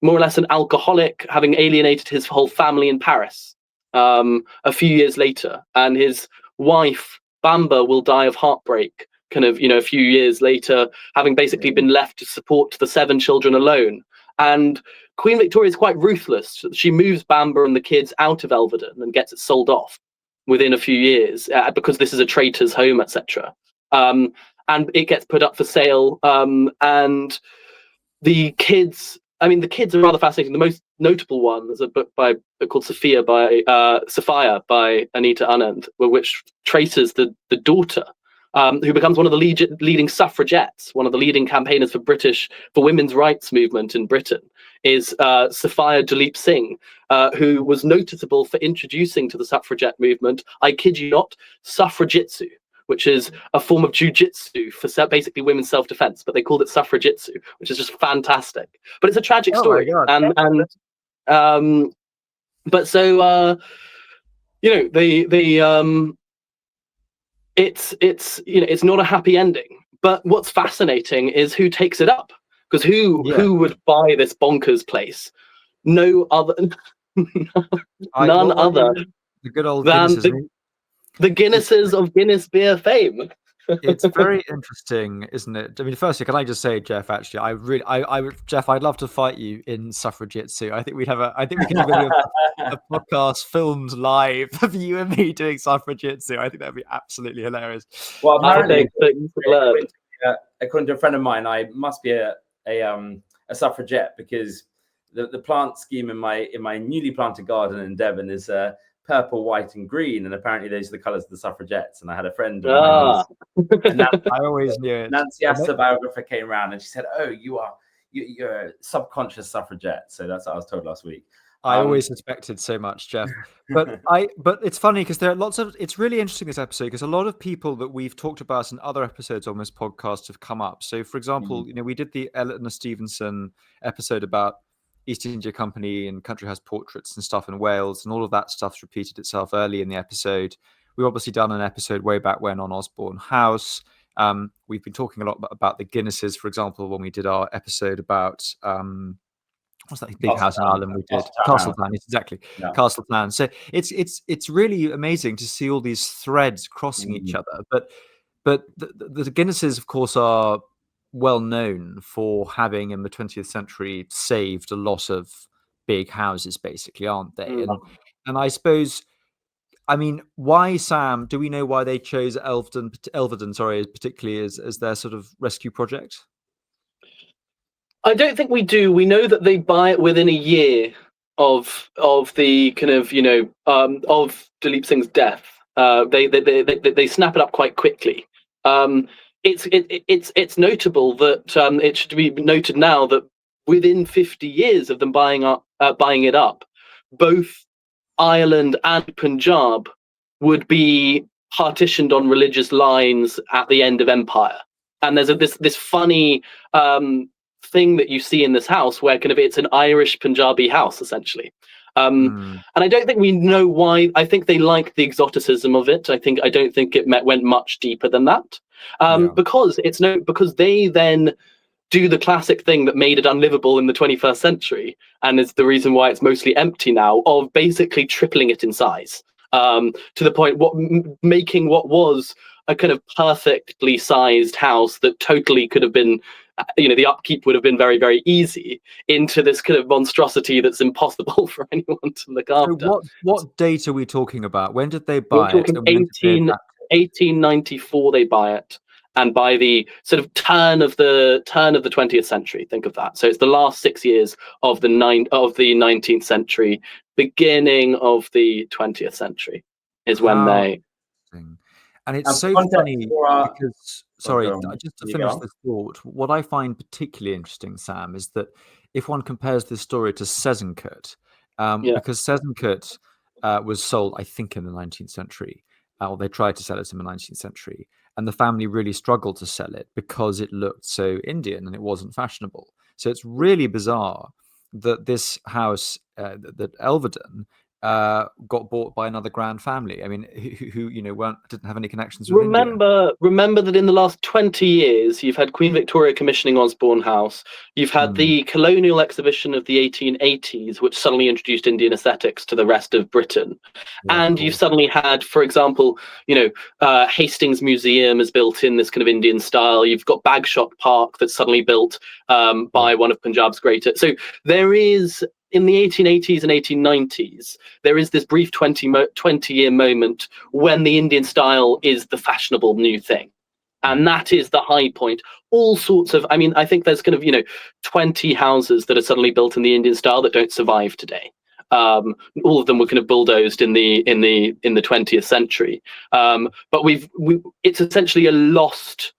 or less an alcoholic, having alienated his whole family in Paris a few years later. And his wife, Bamba, will die of heartbreak kind of, a few years later, having basically been left to support the 7 children alone. And Queen Victoria is quite ruthless. She moves Bamba and the kids out of Elveden and gets it sold off within a few years because this is a traitor's home, etc. And it gets put up for sale. And the kids are rather fascinating. The most notable one is a book called Sophia by Anita Anand, which traces the daughter, who becomes one of the leading suffragettes, one of the leading campaigners for women's rights movement in Britain, is Sophia Duleep Singh, who was noticeable for introducing to the suffragette movement, I kid you not, suffragitsu, which is a form of jujitsu for basically women's self-defense, but they called it suffragitsu, which is just fantastic. But it's a tragic story. But so it's not a happy ending. But what's fascinating is who takes it up, because who would buy this bonkers place? No other, none other the good old than Guinnesses. The Guinnesses of Guinness beer fame. It's very interesting, isn't it? I mean, firstly, can I just say, Geoff? Actually, Geoff, I'd love to fight you in suffragitsu. I think we could do a podcast filmed live of you and me doing suffragitsu. I think that'd be absolutely hilarious. Well, apparently, according to a friend of mine, I must be a suffragette because the plant scheme in my newly planted garden in Devon is purple, white, and green, and apparently those are the colours of the suffragettes. And I had a friend, I always knew it. Nancy Astor biographer came around and she said, "Oh, you're a subconscious suffragette." So that's what I was told last week. I always suspected so much, Geoff. But it's funny because there are it's really interesting this episode because a lot of people that we've talked about in other episodes on this podcast have come up. So, for example, we did the Eleanor Stevenson episode about East India Company and country house portraits and stuff in Wales, and all of that stuff's repeated itself early in the episode. We've obviously done an episode way back when on Osborne House. We've been talking a lot about the Guinnesses, for example, when we did our episode about what's that big house in Ireland we did? Castletown, exactly. Yeah. Castletown. So it's really amazing to see all these threads crossing each other. But the Guinnesses, of course, are well known for having in the 20th century saved a lot of big houses, basically, aren't they? And I suppose, I mean, why, Sam, do we know why they chose Elveden, particularly as their sort of rescue project? I don't think we do. We know that they buy it within a year of the kind of of Duleep Singh's death. They snap it up quite quickly. It's notable that it should be noted now that within 50 years of them buying it up, both Ireland and Punjab would be partitioned on religious lines at the end of empire. And there's this funny thing that you see in this house where kind of it's an Irish Punjabi house essentially. And I don't think we know why. I think they like the exoticism of it. I don't think it went much deeper than that. Because they then do the classic thing that made it unlivable in the 21st century, and is the reason why it's mostly empty now, of basically tripling it in size, to the point making what was a kind of perfectly sized house that totally could have been, the upkeep would have been very, very easy, into this kind of monstrosity that's impossible for anyone to look after. So what date are we talking about? When did they We're buy talking it? 1894 they buy it, and by the sort of turn of the 20th century, think of that. So it's the last 6 years of the 19th century, beginning of the 20th century is when they. And it's so funny because, sorry, just to finish this thought, what I find particularly interesting, Sam, is that if one compares this story to Sezencut, because Sezencut was sold, I think, in the 19th century, or they tried to sell it in the 19th century, and the family really struggled to sell it because it looked so Indian and it wasn't fashionable. So it's really bizarre that this house, that Elveden, got bought by another grand family. I mean, who didn't have any connections with India. Remember that in the last 20 years, you've had Queen Victoria commissioning Osborne House. You've had the colonial exhibition of the 1880s, which suddenly introduced Indian aesthetics to the rest of Britain. And you've suddenly had, for example, Hastings Museum is built in this kind of Indian style. You've got Bagshot Park that's suddenly built by one of Punjab's greatest. So there is, in the 1880s and 1890s, there is this brief 20-year moment when the Indian style is the fashionable new thing. And that is the high point. All sorts of, I think there's kind of, 20 houses that are suddenly built in the Indian style that don't survive today. All of them were kind of bulldozed in the 20th century. But it's essentially a lost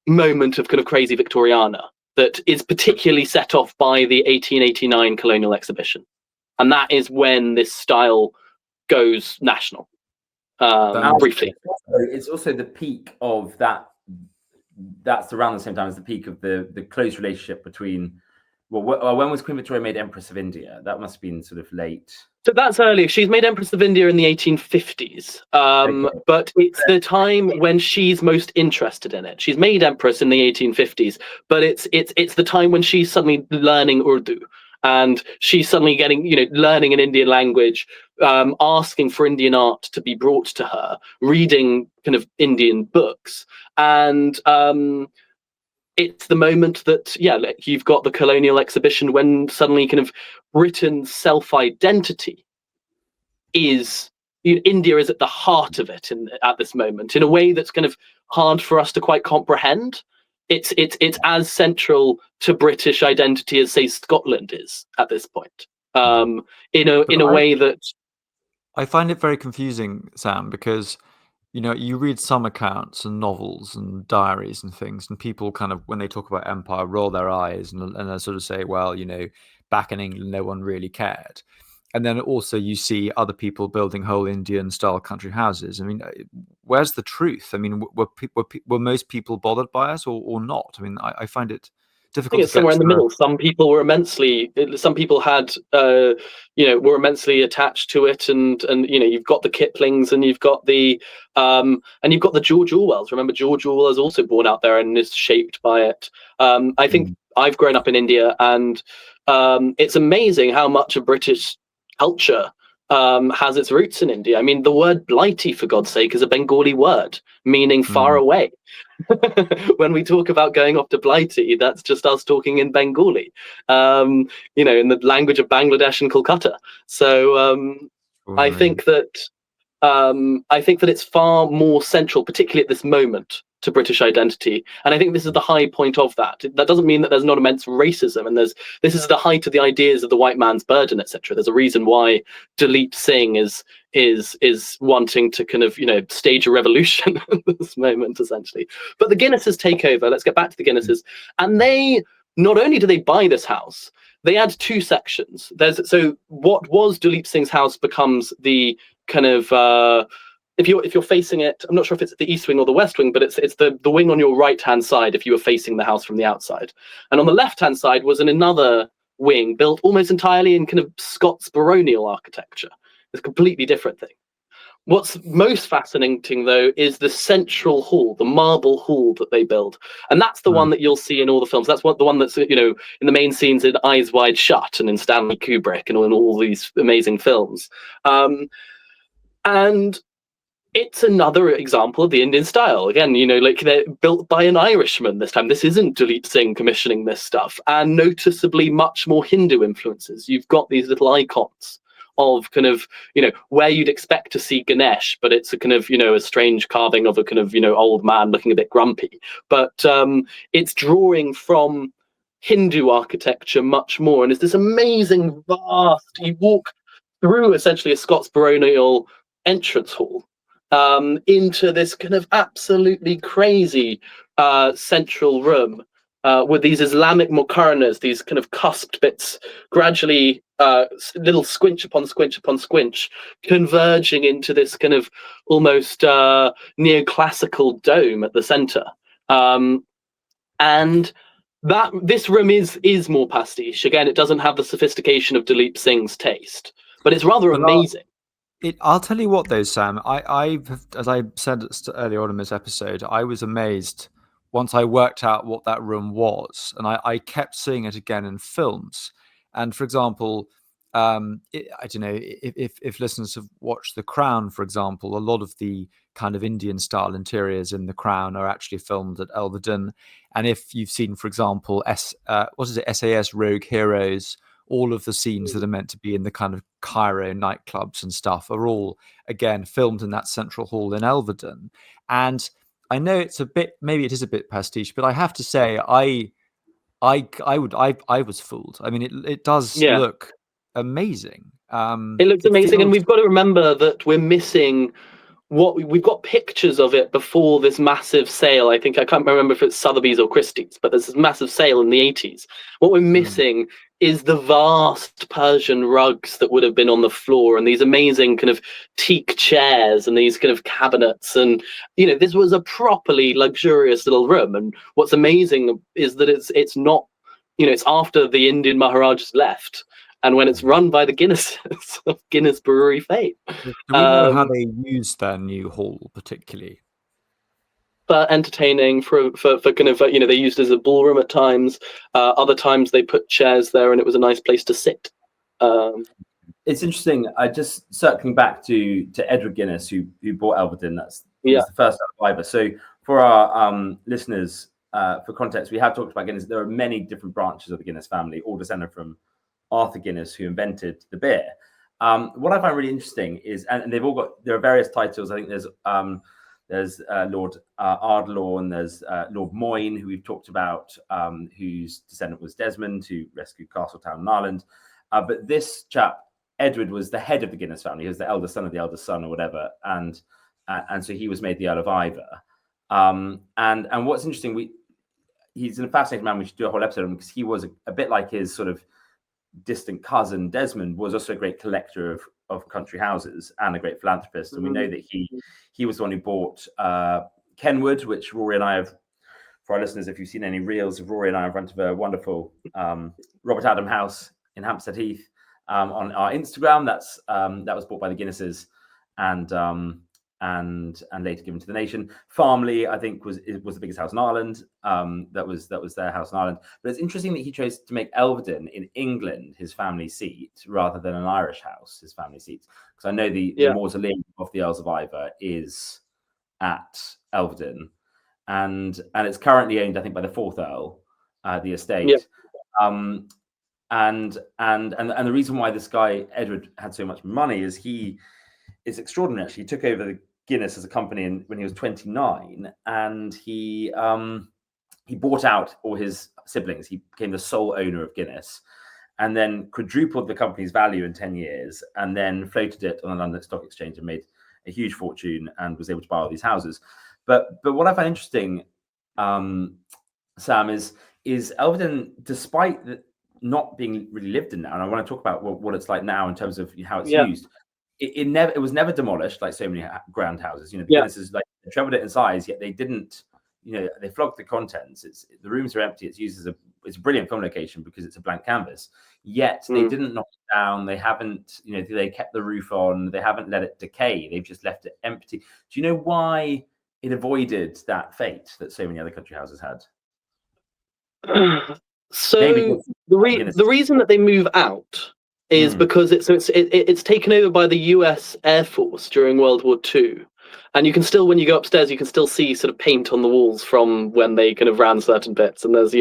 moment of kind of crazy Victoriana that is particularly set off by the 1889 colonial exhibition. And that is when this style goes national, briefly. It's also the peak of that. That's around the same time as the peak of the close relationship between, when was Queen Victoria made Empress of India? That must have been sort of late. So that's early. She's made Empress of India in the 1850s, but it's the time when she's most interested in it. She's made Empress in the 1850s, but it's the time when she's suddenly learning Urdu, and she's suddenly getting, learning an Indian language, asking for Indian art to be brought to her, reading kind of Indian books, and it's the moment that, you've got the colonial exhibition when suddenly kind of Britain's self-identity is, India is at the heart of it at this moment, in a way that's kind of hard for us to quite comprehend. It's as central to British identity as, say, Scotland is at this point, in a way that... I find it very confusing, Sam, because you read some accounts and novels and diaries and things, and people kind of, when they talk about empire, roll their eyes and they sort of say, well, back in England, no one really cared. And then also you see other people building whole Indian style country houses. I mean, where's the truth? I mean, were most people bothered by it or not? I mean, I find it difficult. I think it's somewhere in the middle. Some people were were immensely attached to it, and you've got the Kiplings and you've got the George Orwells. Remember, George Orwell is also born out there and is shaped by it. I think I've grown up in India, and it's amazing how much of British culture has its roots in India. I mean, the word blighty, for God's sake, is a Bengali word meaning far away. When we talk about going off to Blighty, that's just us talking in Bengali, in the language of Bangladesh and Kolkata. So I think that it's far more central, particularly at this moment, to British identity. And I think this is the high point of that. That doesn't mean that there's not immense racism, and this is the height of the ideas of the white man's burden, etc. There's a reason why Duleep Singh is wanting to kind of stage a revolution at this moment, essentially. But the Guinnesses take over. Let's get back to the Guinnesses, and they not only do they buy this house, they add two sections. So what was Duleep Singh's house becomes the kind of if you're facing it, I'm not sure if it's the east wing or the west wing, but it's the wing on your right hand side if you were facing the house from the outside. And on the left hand side was another wing built almost entirely in kind of Scots baronial architecture. It's a completely different thing. What's most fascinating, though, is the central hall, the marble hall that they build, and that's the one that you'll see in all the films. That's the one that's, you know, in the main scenes in Eyes Wide Shut and in Stanley Kubrick and in all these amazing films. And it's another example of the Indian style. Again, you know, like they're built by an Irishman this time. This isn't Duleep Singh commissioning this stuff, and noticeably much more Hindu influences. You've got these little icons of kind of, you know, where you'd expect to see Ganesh, but it's a kind of, you know, a strange carving of a kind of, you know, old man looking a bit grumpy. But it's drawing from Hindu architecture much more. And it's this amazing, vast, you walk through essentially a Scots baronial entrance hall into this kind of absolutely crazy central room with these Islamic muqarnas, these kind of cusped bits, gradually little squinch upon squinch upon squinch, converging into this kind of almost neoclassical dome at the center. And that this room is more pastiche. Again, it doesn't have the sophistication of Duleep Singh's taste, but it's rather amazing. I'll tell you what, though, Sam. As I said earlier on in this episode, I was amazed once I worked out what that room was, and I kept seeing it again in films. And for example, I don't know if listeners have watched The Crown, for example, a lot of the kind of Indian style interiors in The Crown are actually filmed at Elveden. And if you've seen, for example, SAS Rogue Heroes, all of the scenes that are meant to be in the kind of Cairo nightclubs and stuff are all, again, filmed in that central hall in Elveden. And I know maybe it is a bit pastiche, but I have to say, I was fooled. I mean, it does look amazing. It looks amazing, and we've got to remember that we're missing we've got pictures of it before this massive sale. I can't remember if it's Sotheby's or Christie's, but there's this massive sale in the 80s. What we're missing is the vast Persian rugs that would have been on the floor, and these amazing kind of teak chairs and these kind of cabinets. And, you know, this was a properly luxurious little room. And what's amazing is that it's not, you know, it's after the Indian Maharajas left, and when it's run by the Guinnesses of Guinness Brewery fame. Do we know how they use their new hall particularly? For entertaining, for kind of, you know, they used it as a ballroom at times. Other times they put chairs there, and it was a nice place to sit. It's interesting. Just circling back to Edward Guinness, who bought Elveden. That's the first Iveagh. So for our listeners, for context, we have talked about Guinness. There are many different branches of the Guinness family, all descended from Arthur Guinness, who invented the beer. What I find really interesting is, and they've all got, there are various titles. I think there's Lord Ardlaw, and there's Lord Moyne, who we've talked about, whose descendant was Desmond, who rescued Castletown in Ireland. But this chap, Edward, was the head of the Guinness family. He was the eldest son of the eldest son, or whatever, and so he was made the Earl of Iveagh. And what's interesting, he's a fascinating man. We should do a whole episode on him, because he was a bit like his sort of distant cousin Desmond, was also a great collector of country houses and a great philanthropist. And we know that he was the one who bought Kenwood, which Rory and I have, for our listeners, if you've seen any reels of Rory and I in front of a wonderful Robert Adam house in Hampstead Heath on our Instagram. That was bought by the Guinnesses and later given to the nation. Farmley, I think, was the biggest house in Ireland. That was their house in Ireland. But it's interesting that he chose to make Elveden in England his family seat rather than an Irish house his family seat. Because I know the mausoleum of the Earls of Iveagh is at Elveden, and it's currently owned, I think, by the fourth Earl, the estate. Yeah. And the reason why this guy Edward had so much money is it's extraordinary. Actually, he took over the Guinness as a company when he was 29, and he bought out all his siblings. He became the sole owner of Guinness, and then quadrupled the company's value in 10 years, and then floated it on the London Stock Exchange and made a huge fortune, and was able to buy all these houses. But what I find interesting, Sam, is Elveden, despite not being really lived in now, and I want to talk about what it's like now in terms of how it's used. It was never demolished like so many grand houses. You know, the Guinnesses, like, they trebled it in size, yet they didn't they flog the contents. The rooms are empty. It's used as it's a brilliant film location because it's a blank canvas. Yet they didn't knock it down. They haven't, they kept the roof on. They haven't let it decay. They've just left it empty. Do you know why it avoided that fate that so many other country houses had? So the reason that they move out is because it's taken over by the US Air Force during World War II. And you can still, when you go upstairs, you can still see sort of paint on the walls from when they kind of ran certain bits. And there's,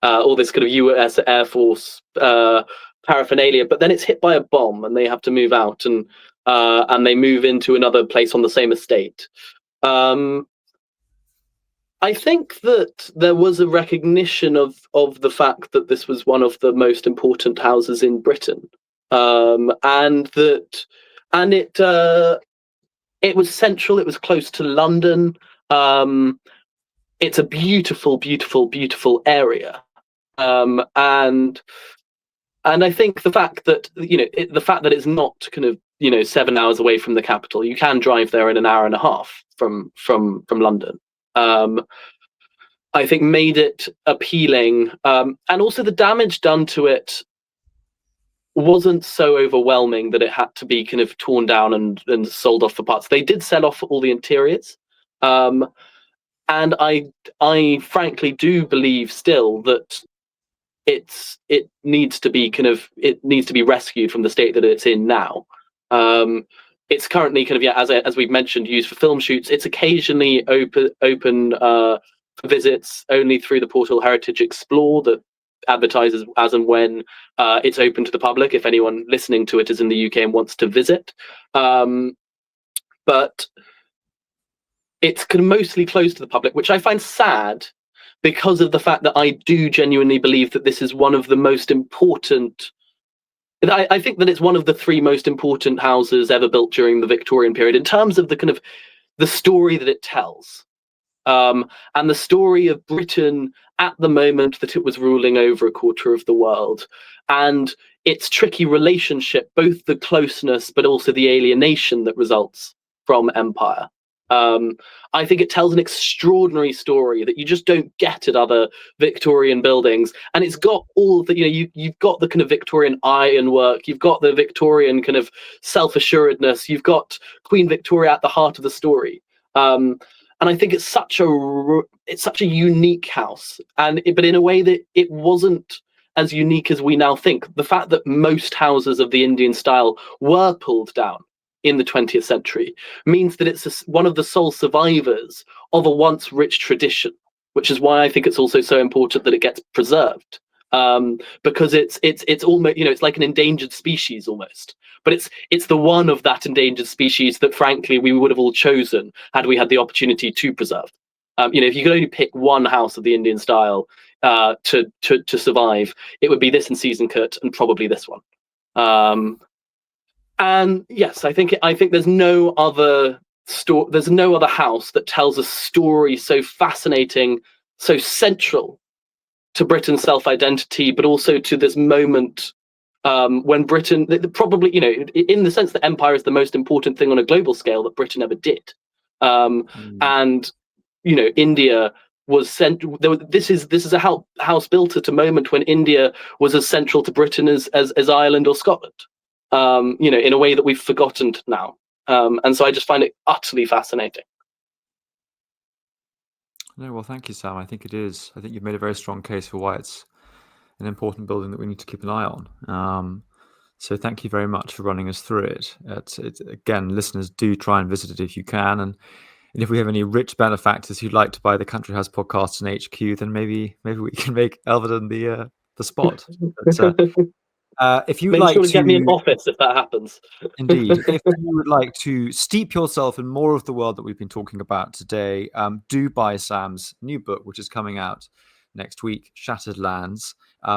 all this kind of US Air Force paraphernalia. But then it's hit by a bomb and they have to move out and they move into another place on the same estate. I think that there was a recognition of the fact that this was one of the most important houses in Britain. It was central. It was close to London. It's a beautiful, beautiful, beautiful area. And I think the fact that it's not kind of 7 hours away from the capital. You can drive there in an hour and a half from London. I think made it appealing, and also the damage done to it wasn't so overwhelming that it had to be kind of torn down and sold off for parts. They did sell off all the interiors, and I frankly do believe still that it needs to be rescued from the state that it's in now. It's currently kind of as we've mentioned, used for film shoots. It's occasionally open for visits only through the portal Heritage Explore that advertises as and when it's open to the public, if anyone listening to it is in the UK and wants to visit. But it's mostly closed to the public, which I find sad because of the fact that I do genuinely believe that this is one of the most important. I think that it's one of the 3 most important houses ever built during the Victorian period in terms of the story that it tells. And the story of Britain at the moment that it was ruling over a quarter of the world, and its tricky relationship, both the closeness but also the alienation that results from empire. I think it tells an extraordinary story that you just don't get at other Victorian buildings, and it's got all the you've got the kind of Victorian ironwork, you've got the Victorian kind of self-assuredness, you've got Queen Victoria at the heart of the story. And I think it's such a unique house, but in a way that it wasn't as unique as we now think. The fact that most houses of the Indian style were pulled down in the 20th century means that it's one of the sole survivors of a once rich tradition, which is why I think it's also so important that it gets preserved. Because it's almost it's like an endangered species almost, but it's the one of that endangered species that frankly we would have all chosen had we had the opportunity to preserve. If you could only pick one house of the Indian style to survive, it would be this in Seasoncott and probably this one. And yes, I think there's no other house that tells a story so fascinating, so central to Britain's self-identity, but also to this moment when Britain, probably, in the sense that empire is the most important thing on a global scale that Britain ever did. And, India was sent. This is a house built at a moment when India was as central to Britain as Ireland or Scotland, in a way that we've forgotten now. And so I just find it utterly fascinating. No, well, thank you, Sam. I think it is. I think you've made a very strong case for why it's an important building that we need to keep an eye on. So thank you very much for running us through it. Again, listeners, do try and visit it if you can. And if we have any rich benefactors who'd like to buy the Country House podcast in HQ, then maybe we can make Elveden the spot. But, if you'd like to get me an office if that happens. Indeed. If you would like to steep yourself in more of the world that we've been talking about today, do buy Sam's new book, which is coming out next week, Shattered Lands.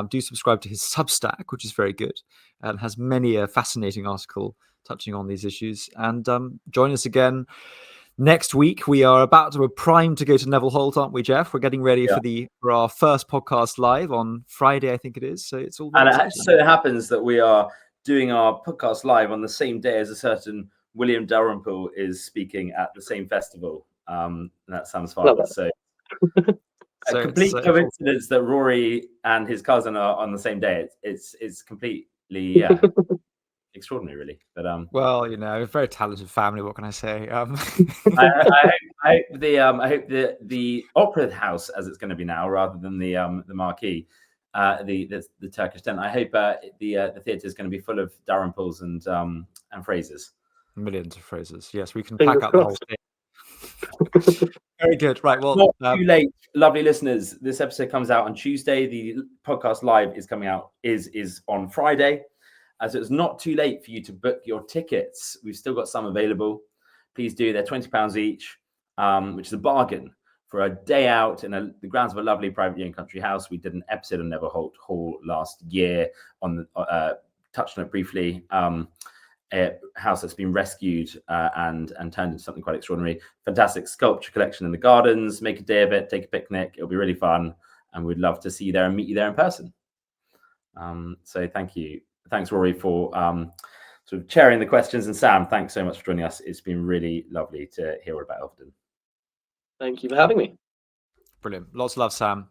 Do subscribe to his Substack, which is very good and has many a fascinating article touching on these issues. And join us again next week. We are about to prime to go to Neville Holt, aren't we, Geoff? We're getting ready for our first podcast live on Friday, I think it is. So it's all very exciting. So it happens that we are doing our podcast live on the same day as a certain William Dalrymple is speaking at the same festival. That sounds fun. So A complete coincidence that Rory and his cousin are on the same day. It's completely extraordinary, really. But well, a very talented family. What can I say? I hope the opera house, as it's going to be now, rather than the marquee, the Turkish tent. I hope the theatre is going to be full of Dalrymples and Frasers. Millions of Frasers. Yes, we can Fingers pack up the whole thing. Very good. Right. Well, not too late, lovely listeners. This episode comes out on Tuesday. The podcast live is coming out is on Friday. So it's not too late for you to book your tickets. We've still got some available. Please do. They're £20 each, which is a bargain for a day out in the grounds of a lovely private owned country house. We did an episode on Neverholt Hall last year on the touched on it briefly. A house that's been rescued and turned into something quite extraordinary. Fantastic sculpture collection in the gardens. Make a day of it. Take a picnic. It'll be really fun, and we'd love to see you there and meet you there in person. So thank you. Thanks, Rory, for sort of chairing the questions, and Sam, thanks so much for joining us. It's been really lovely to hear all about Elveden. Thank you for having me. Brilliant. Lots of love, Sam.